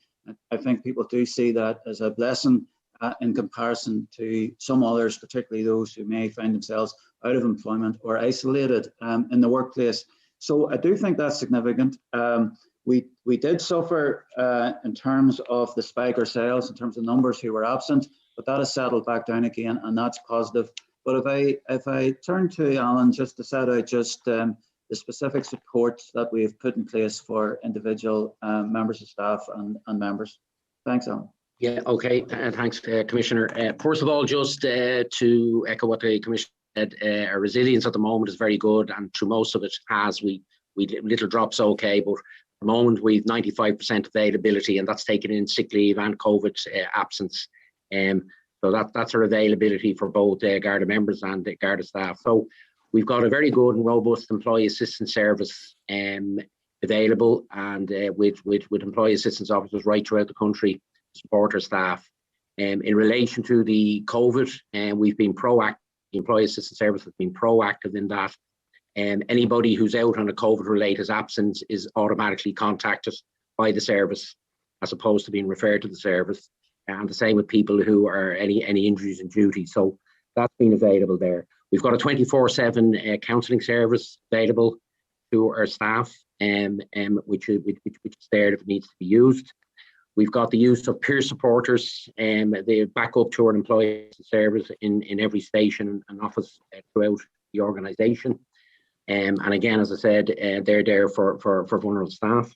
Speaker 2: I think people do see that as a blessing in comparison to some others, particularly those who may find themselves out of employment or isolated in the workplace. So I do think that's significant. We did suffer in terms of the spike ourselves, in terms of numbers who were absent, but that has settled back down again, and that's positive. But if I turn to Alan just to set out just the specific support that we have put in place for individual members of staff and members. Thanks, Alan.
Speaker 8: Yeah, okay, thanks, Commissioner. First of all, just to echo what the Commissioner said, our resilience at the moment is very good, and through most of it we little drops okay, but at the moment we've 95% availability, and that's taken in sick leave and COVID absence. So that's our availability for both Garda members and Garda staff. So we've got a very good and robust employee assistance service available, and with employee assistance officers right throughout the country to support our staff. In relation to the COVID, we've been proactive. The employee assistance service has been proactive in that. Anybody who's out on a COVID-related absence is automatically contacted by the service, as opposed to being referred to the service. And the same with people who are any injuries in duty. So that's been available there. We've got a 24/7 counselling service available to our staff, which is there if it needs to be used. We've got the use of peer supporters, they back up to our employee service in every station and office throughout the organisation. And again, as I said, they're there for vulnerable staff.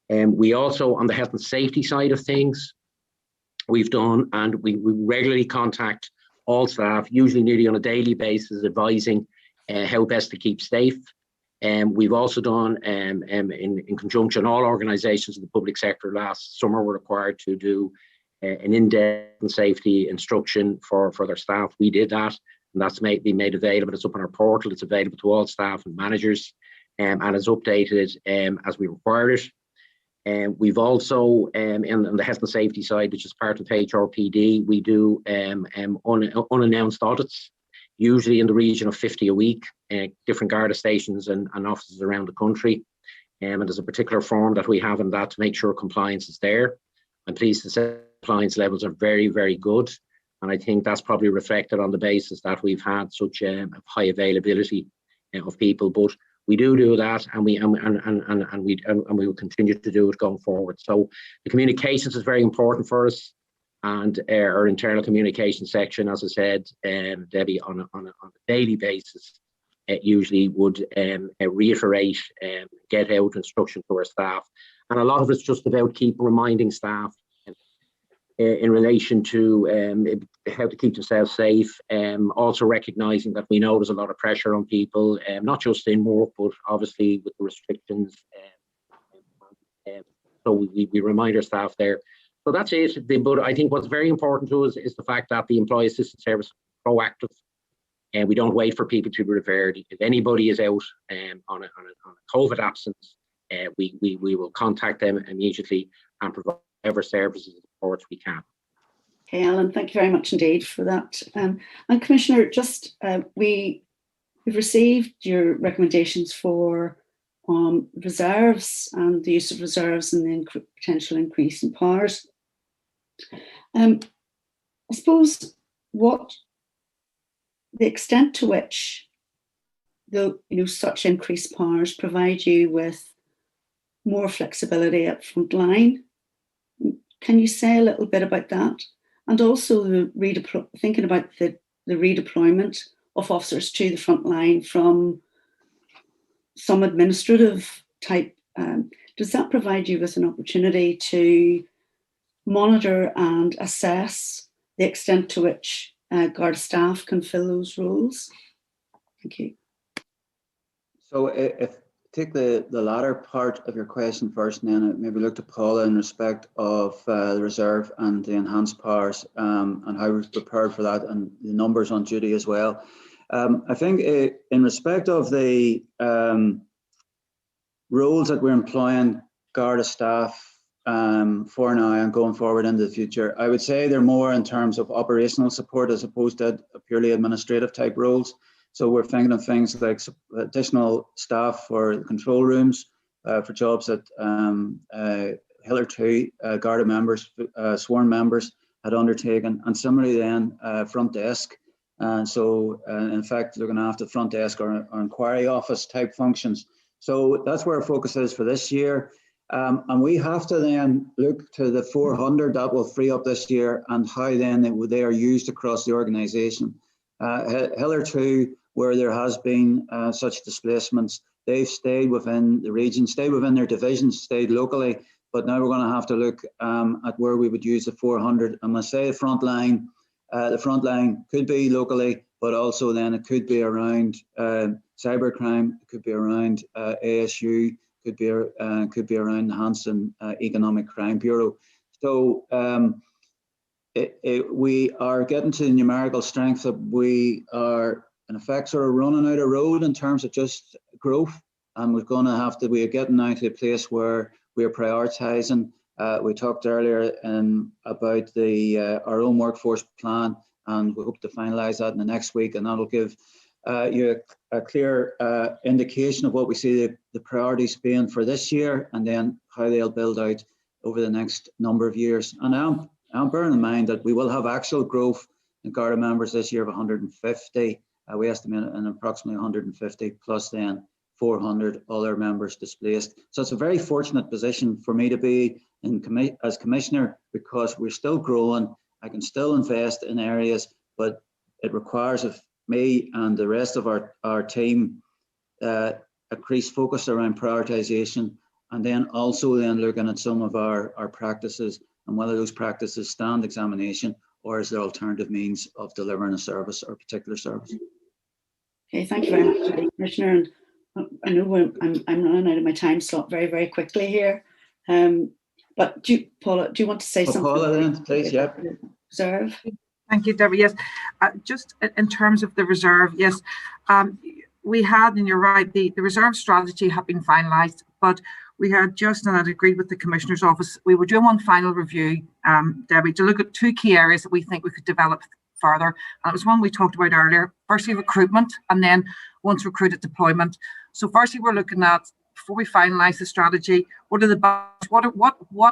Speaker 8: We also, on the health and safety side of things, we've done, and we regularly contact all staff, usually nearly on a daily basis, advising how best to keep safe. We've also done, in conjunction, all organisations in the public sector last summer were required to do an in-depth safety instruction for their staff. We did that, and that's been made available. It's up on our portal. It's available to all staff and managers, and it's updated as we require it. We've also, in the health and safety side, which is part of HRPD, we do unannounced audits, usually in the region of 50 a week, different Garda stations and offices around the country. And there's a particular form that we have in that to make sure compliance is there. I'm pleased to say compliance levels are very, very good. And I think that's probably reflected on the basis that we've had such high availability of people. But we do that, and we will continue to do it going forward. So the communications is very important for us, and our internal communication section, as I said, Debbie, on a daily basis, usually would reiterate, get out instruction to our staff. And a lot of it's just about keep reminding staff in relation to how to keep themselves safe, also recognising that we know there's a lot of pressure on people, not just in work, but obviously with the restrictions. So we remind our staff there. So that's it. But I think what's very important to us is the fact that the Employee Assistance Service is proactive, and we don't wait for people to be referred. If anybody is out on a COVID absence, we will contact them immediately and provide whatever services and supports we can.
Speaker 13: Okay, Alan, thank you very much indeed for that. And Commissioner, just we've received your recommendations for reserves and the use of reserves and the potential increase in powers. I suppose what the extent to which such increased powers provide you with more flexibility at front line. Can you say a little bit about that? And also thinking about the redeployment of officers to the front line from some administrative type, does that provide you with an opportunity to monitor and assess the extent to which Garda staff can fill those roles? Thank you.
Speaker 2: So if take the latter part of your question first, and then maybe look to Paula in respect of the reserve and the enhanced powers, and how we've prepared for that, and the numbers on duty as well. I think in respect of the roles that we're employing Garda staff for now and going forward into the future, I would say they're more in terms of operational support as opposed to purely administrative type roles. So we're thinking of things like additional staff for control rooms, for jobs that hitherto Garda members, sworn members had undertaken, and similarly then front desk. And so in fact, looking after front desk or inquiry office type functions. So that's where our focus is for this year. And we have to then look to the 400 that will free up this year and how then they are used across the organisation. Hitherto, where there has been such displacements, they've stayed within the region, stayed within their divisions, stayed locally, but now we're going to have to look at where we would use the 400. I'm going to say the front line could be locally, but also then it could be around cybercrime, it could be around ASU, could be around the Hanson Economic Crime Bureau. So we are getting to the numerical strength that we are in effect sort of running out of road in terms of just growth, and we're getting now to a place where we are prioritising. We talked earlier about our own workforce plan, and we hope to finalise that in the next week, and that'll give you a clear indication of what we see the priorities being for this year, and then how they'll build out over the next number of years. And I'm bearing in mind that we will have actual growth in Garda members this year of 150. We estimate an approximately 150 plus then 400 other members displaced. So it's a very fortunate position for me to be in as Commissioner, because we're still growing. I can still invest in areas, but it requires of me and the rest of our team increased focus around prioritisation, and then also then looking at some of our practices and whether those practices stand examination, or is there alternative means of delivering a service or a particular service.
Speaker 13: Okay, thank you very much, Commissioner. And I know I'm running out of my time slot very, very quickly here. But Paula, do you want to say something?
Speaker 2: Paula, then, please, yeah.
Speaker 13: Reserve.
Speaker 14: Thank you, Debbie. Yes, just in terms of the reserve, yes, we had, and you're right, the reserve strategy had been finalised, but we had just, and I'd agreed with the Commissioner's office, we were doing one final review, Debbie, to look at two key areas that we think we could develop further. And it was one we talked about earlier, firstly recruitment, and then once recruited, deployment. So firstly, we're looking at, before we finalise the strategy, what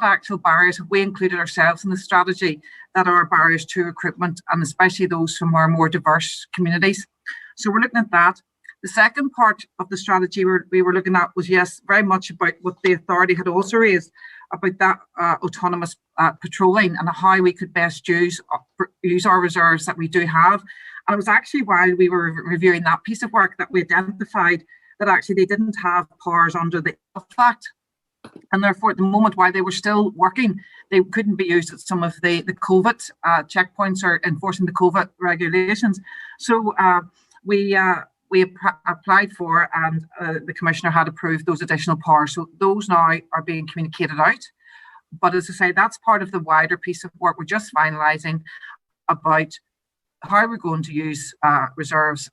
Speaker 14: actual barriers have we included ourselves in the strategy that are barriers to recruitment, and especially those from our more diverse communities. So we're looking at that. The second part of the strategy we were looking at was, yes, very much about what the authority had also raised about that autonomous patrolling and how we could best use our reserves that we do have. And it was actually while we were reviewing that piece of work that we identified that actually they didn't have powers under the Act. And therefore, at the moment, while they were still working, they couldn't be used at some of the COVID checkpoints or enforcing the COVID regulations. So we applied for, and the Commissioner had approved those additional powers. So those now are being communicated out. But as I say, that's part of the wider piece of work. We're just finalising about how we're going to use reserves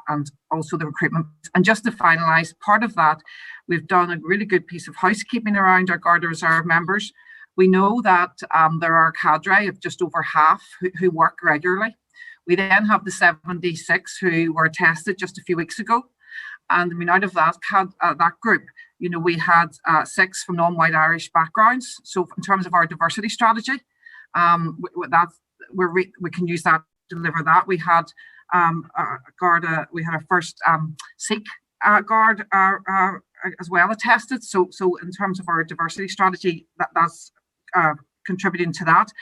Speaker 14: and also the recruitment. And just to finalise, part of that, we've done a really good piece of housekeeping around our Garda Reserve members. We know that there are a cadre of just over half who work regularly. We then have the 76 who were tested just a few weeks ago. And I mean, out of that group, you know, we had 6 from non-white Irish backgrounds. So in terms of our diversity strategy, we can use that to deliver that. We had Garda, we had our first Sikh guard as well attested. So in terms of our diversity strategy, that's contributing to that.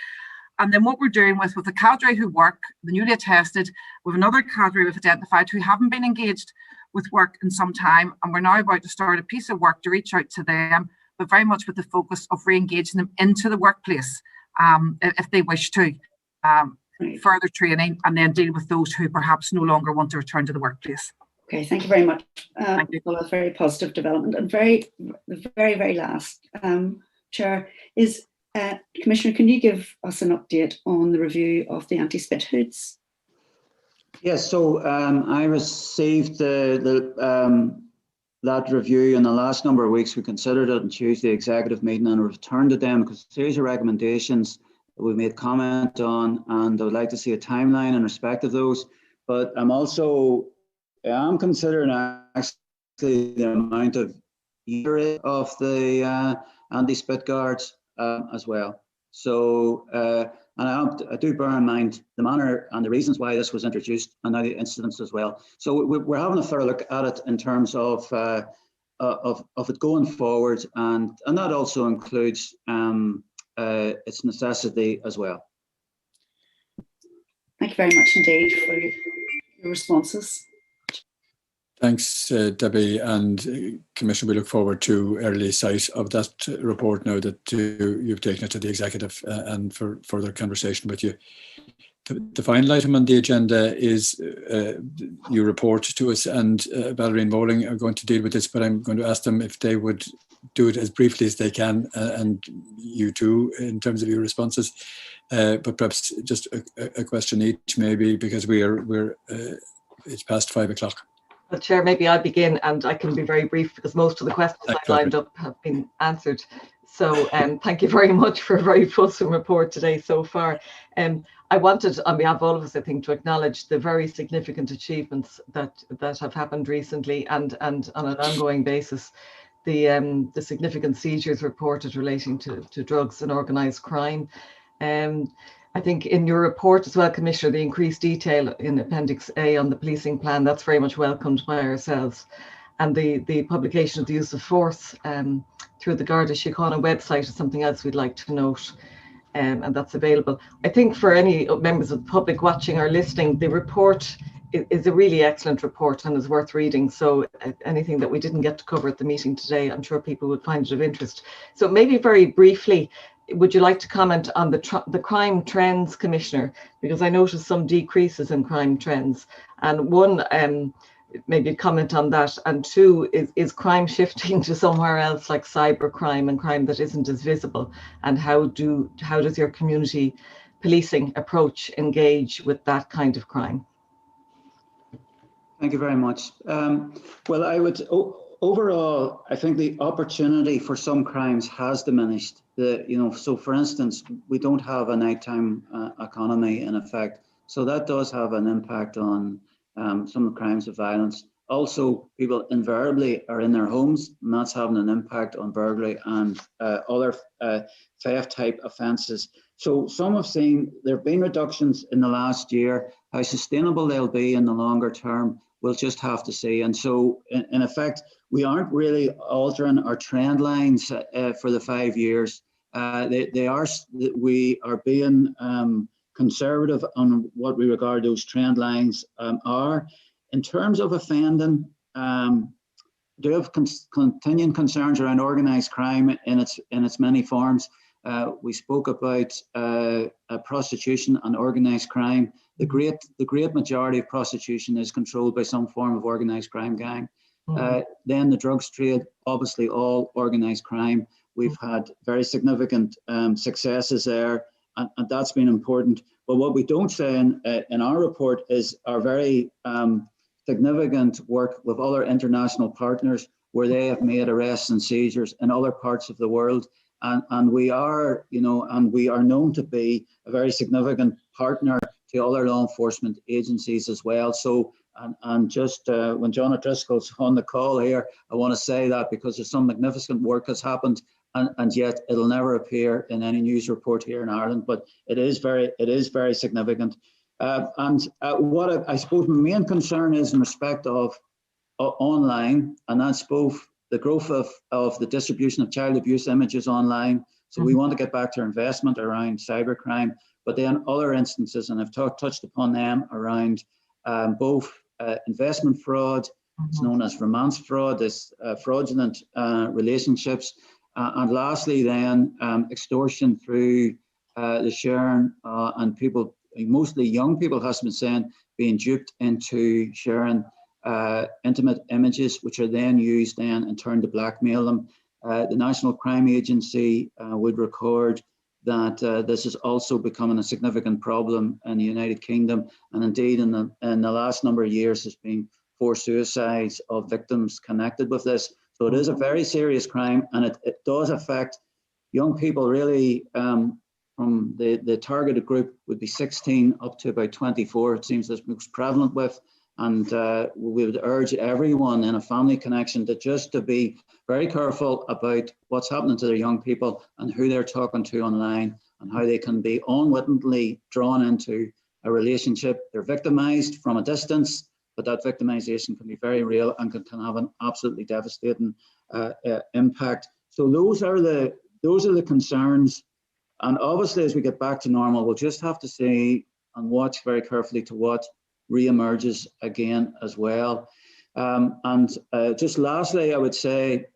Speaker 14: And then what we're doing with the cadre who work, the newly attested, with another cadre we've identified who haven't been engaged with work in some time. And we're now about to start a piece of work to reach out to them, but very much with the focus of re-engaging them into the workplace if they wish to. Further training, and then deal with those who perhaps no longer want to return to the workplace.
Speaker 13: Okay, thank you very much. Thank you. Well, a very positive development. And the very last, Chair, is Commissioner, can you give us an update on the review of the anti-spit hoods?
Speaker 2: Yes, so I received that review in the last number of weeks. We considered it on Tuesday executive meeting and returned to them because a series of recommendations that we made comment on, and I would like to see a timeline in respect of those. But I'm considering actually the amount of year of the anti-spit guards as well. So, and I do bear in mind the manner and the reasons why this was introduced and now the incidents as well. So we're having a thorough look at it in terms of it going forward, and that also includes its necessity as well.
Speaker 13: Thank you very much indeed for your responses.
Speaker 1: Thanks, Debbie and Commissioner. We look forward to early sight of that report now that you've taken it to the executive and for further conversation with you. The final item on the agenda is you report to us, and Valerie and Bowling are going to deal with this, but I'm going to ask them if they would do it as briefly as they can, and you too, in terms of your responses. But perhaps just a question each, maybe, because it's past 5 o'clock.
Speaker 3: Well, Chair, maybe I'll begin, and I can be very brief because most of the questions I lined up have been answered. So thank you very much for a very fulsome report today so far. I wanted, on behalf of all of us, I think, to acknowledge the very significant achievements that have happened recently and on an ongoing basis. The significant seizures reported relating to drugs and organised crime. I think in your report as well, Commissioner, the increased detail in Appendix A on the policing plan, that's very much welcomed by ourselves. And the publication of the use of force through the Garda Síochána website is something else we'd like to note, and that's available. I think for any members of the public watching or listening, the report is a really excellent report and is worth reading. So anything that we didn't get to cover at the meeting today, I'm sure people would find it of interest. So maybe very briefly, would you like to comment on the crime trends, Commissioner? Because I noticed some decreases in crime trends. And one, maybe comment on that. And two, is crime shifting to somewhere else like cyber crime and crime that isn't as visible? And how does your community policing approach engage with that kind of crime?
Speaker 2: Thank you very much. Well, I would overall, I think the opportunity for some crimes has diminished. So for instance, we don't have a nighttime economy in effect. So that does have an impact on some of the crimes of violence. Also, people invariably are in their homes, and that's having an impact on burglary and other theft type offences. So some have seen there have been reductions in the last year. How sustainable they'll be in the longer term, we'll just have to see. And so, in effect, we aren't really altering our trend lines for the 5 years. We are being conservative on what we regard those trend lines are. In terms of offending, do have continuing concerns around organised crime in its many forms. We spoke about prostitution and organised crime. The great majority of prostitution is controlled by some form of organised crime gang. Then the drugs trade, obviously all organised crime. We've had very significant successes there, and that's been important. But what we don't say in our report is our very significant work with other international partners where they have made arrests and seizures in other parts of the world. And we are, and we are known to be a very significant partner to other law enforcement agencies as well. So, and just when John O'Driscoll's on the call here, I want to say that because there's some magnificent work has happened, and yet it'll never appear in any news report here in Ireland. But it is very significant. What I suppose my main concern is in respect of online, and that's both the growth of the distribution of child abuse images online. So we want to get back to our investment around cybercrime, but then other instances, and I've touched upon them, around both investment fraud, it's known as romance fraud, this fraudulent relationships, and lastly then extortion through the sharing and people, mostly young people, has been saying, being duped into sharing intimate images, which are then used then in turn to blackmail them. The National Crime Agency would record that this is also becoming a significant problem in the United Kingdom, and indeed in the last number of years there's been 4 suicides of victims connected with this. So it is a very serious crime, and it does affect young people really. From the targeted group would be 16 up to about 24, it seems that's most prevalent with. And we would urge everyone in a family connection to be very careful about what's happening to their young people and who they're talking to online, and how they can be unwittingly drawn into a relationship. They're victimized from a distance, but that victimization can be very real and can have an absolutely devastating impact. So those are the concerns. And obviously, as we get back to normal, we'll just have to see and watch very carefully to what re-emerges again as well. Just lastly, I would say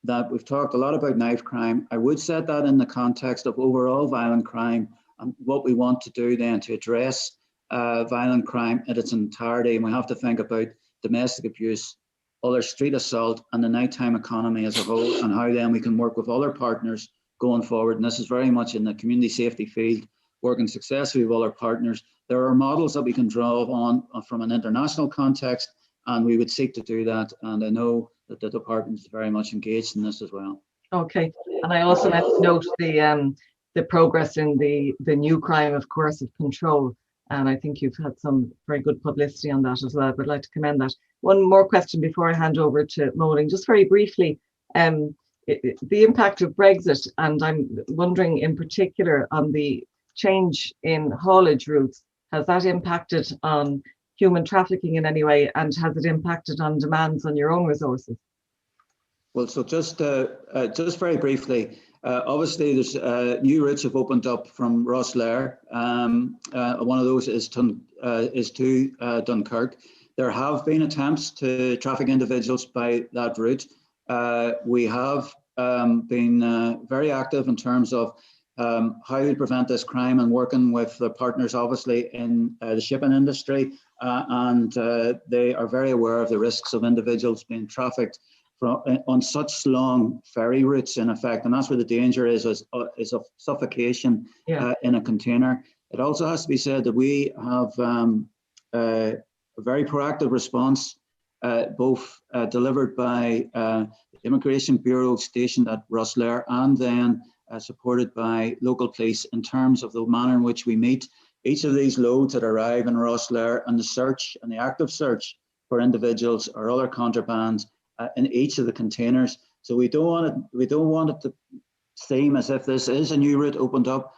Speaker 2: that we've talked a lot about knife crime. I would set that in the context of overall violent crime and what we want to do then to address violent crime in its entirety. And we have to think about domestic abuse, other street assault, and the nighttime economy as a whole, and how then we can work with other partners going forward. And this is very much in the community safety field, working successfully with other partners. There are models that we can draw on from an international context, and we would seek to do that. And I know that the department is very much engaged in this as well.
Speaker 3: Okay, and I also meant to note the progress in the new crime of coercive control, and I think you've had some very good publicity on that as well. I'd like to commend that. One more question before I hand over to Moling, just very briefly. The impact of Brexit, and I'm wondering in particular on the change in haulage routes. Has that impacted on human trafficking in any way, and has it impacted on demands on your own resources?
Speaker 2: Well, so just very briefly, obviously there's new routes have opened up from Rosslare. One of those is to Dunkirk. There have been attempts to traffic individuals by that route. We have been very active in terms of how we prevent this crime and working with the partners, obviously, in the shipping industry. And they are very aware of the risks of individuals being trafficked on such long ferry routes, in effect. And that's where the danger is of suffocation in a container. It also has to be said that we have a very proactive response, both delivered by the Immigration Bureau stationed at Rosslare, and then supported by local police in terms of the manner in which we meet each of these loads that arrive in Rosslare, and the search and the active search for individuals or other contraband in each of the containers. So we don't want it to seem as if this is a new route opened up.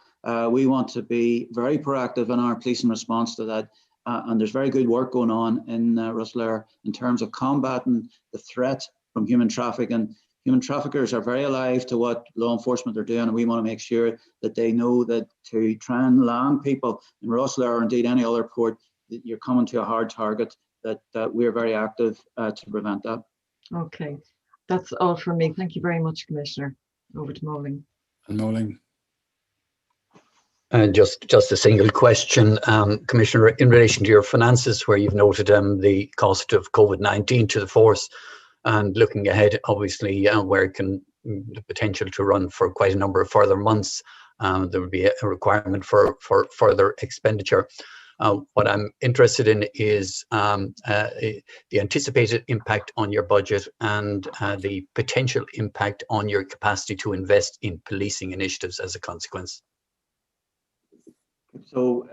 Speaker 2: We want to be very proactive in our policing response to that, and there's very good work going on in Russell in terms of combating the threat from human trafficking. Human traffickers are very alive to what law enforcement are doing, and we want to make sure that they know that to try and land people in Russell or indeed any other port, that you're coming to a hard target, that we're very active to prevent that.
Speaker 3: Okay, that's all from me. Thank you very much, Commissioner. Over to Moling.
Speaker 1: And Moling.
Speaker 5: Just a single question, Commissioner, in relation to your finances, where you've noted the cost of COVID-19 to the force, and looking ahead, obviously, where it can the potential to run for quite a number of further months, there would be a requirement for further expenditure. What I'm interested in is the anticipated impact on your budget and the potential impact on your capacity to invest in policing initiatives as a consequence.
Speaker 2: So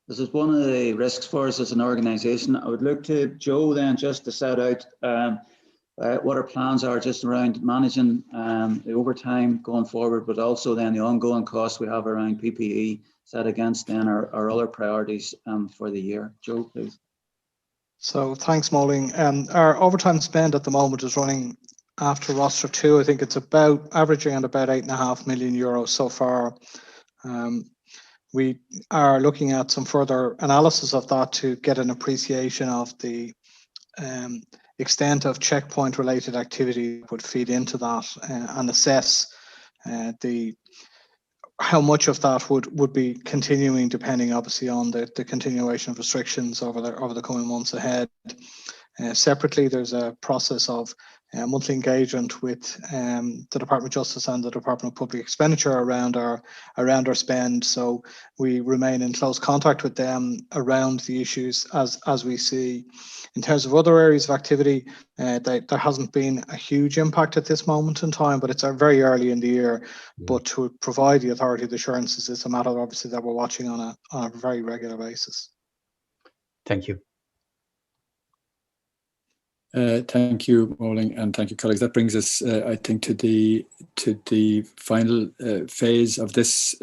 Speaker 2: this is one of the risks for us as an organisation. I would look to Joe then just to set out what our plans are just around managing the overtime going forward, but also then the ongoing costs we have around PPE set against then our other priorities for the year. Joe, please.
Speaker 11: So thanks, Moling. Our overtime spend at the moment is running after roster 2. I think it's about averaging at about €8.5 million so far. We are looking at some further analysis of that to get an appreciation of the extent of checkpoint related activity that would feed into that and assess how much of that would be continuing, depending obviously on the continuation of restrictions over the coming months ahead. Separately, there's a process of monthly engagement with the Department of Justice and the Department of Public Expenditure around our spend. So we remain in close contact with them around the issues as we see. In terms of other areas of activity, there hasn't been a huge impact at this moment in time, but it's very early in the year. But to provide the authority the assurances, it's a matter obviously that we're watching on a very regular basis.
Speaker 5: Thank you.
Speaker 1: Thank you, Moling, and thank you, colleagues. That brings us, I think, to the final phase of this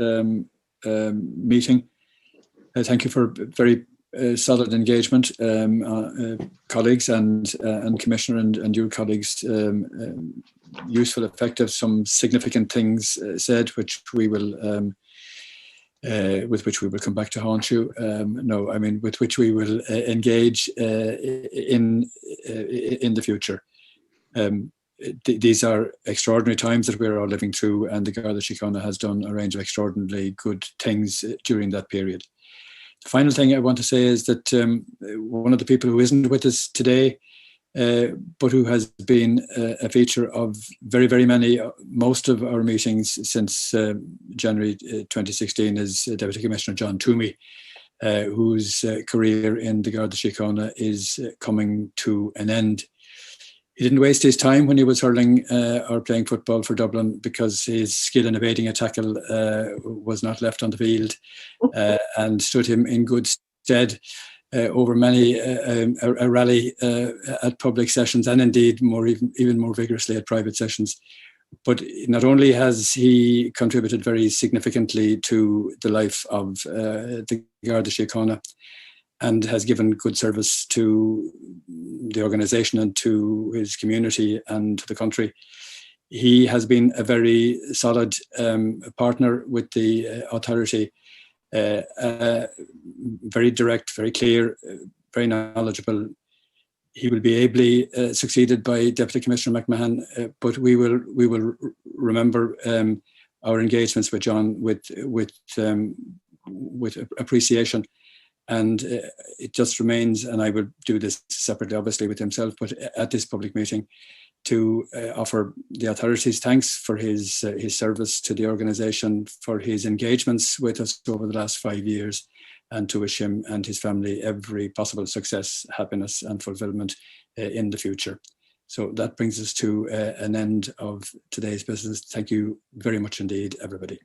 Speaker 1: meeting. Thank you for very solid engagement, colleagues and Commissioner and your colleagues. Useful, effective, some significant things said, which we will. With which we will come back to haunt you. No, I mean, with which we will engage in the future. These are extraordinary times that we're all living through, and the Garda Síochána has done a range of extraordinarily good things during that period. The final thing I want to say is that one of the people who isn't with us today, but who has been a feature of very many, most of our meetings since January 2016 is Deputy Commissioner John Toomey, whose career in the Garda Síochána is coming to an end. He didn't waste his time when he was hurling or playing football for Dublin, because his skill in evading a tackle was not left on the field and stood him in good stead over many a rally at public sessions, and indeed even more vigorously at private sessions. But not only has he contributed very significantly to the life of the Garda Síochána and has given good service to the organisation and to his community and to the country, he has been a very solid partner with the authority. Very direct, very clear, very knowledgeable. He will be ably succeeded by Deputy Commissioner McMahon, but we will remember our engagements with John with appreciation, and it just remains. And I will do this separately, obviously, with himself, but at this public meeting, to offer the authorities thanks for his service to the organisation, for his engagements with us over the last 5 years, and to wish him and his family every possible success, happiness and fulfilment in the future. So that brings us to an end of today's business. Thank you very much indeed, everybody.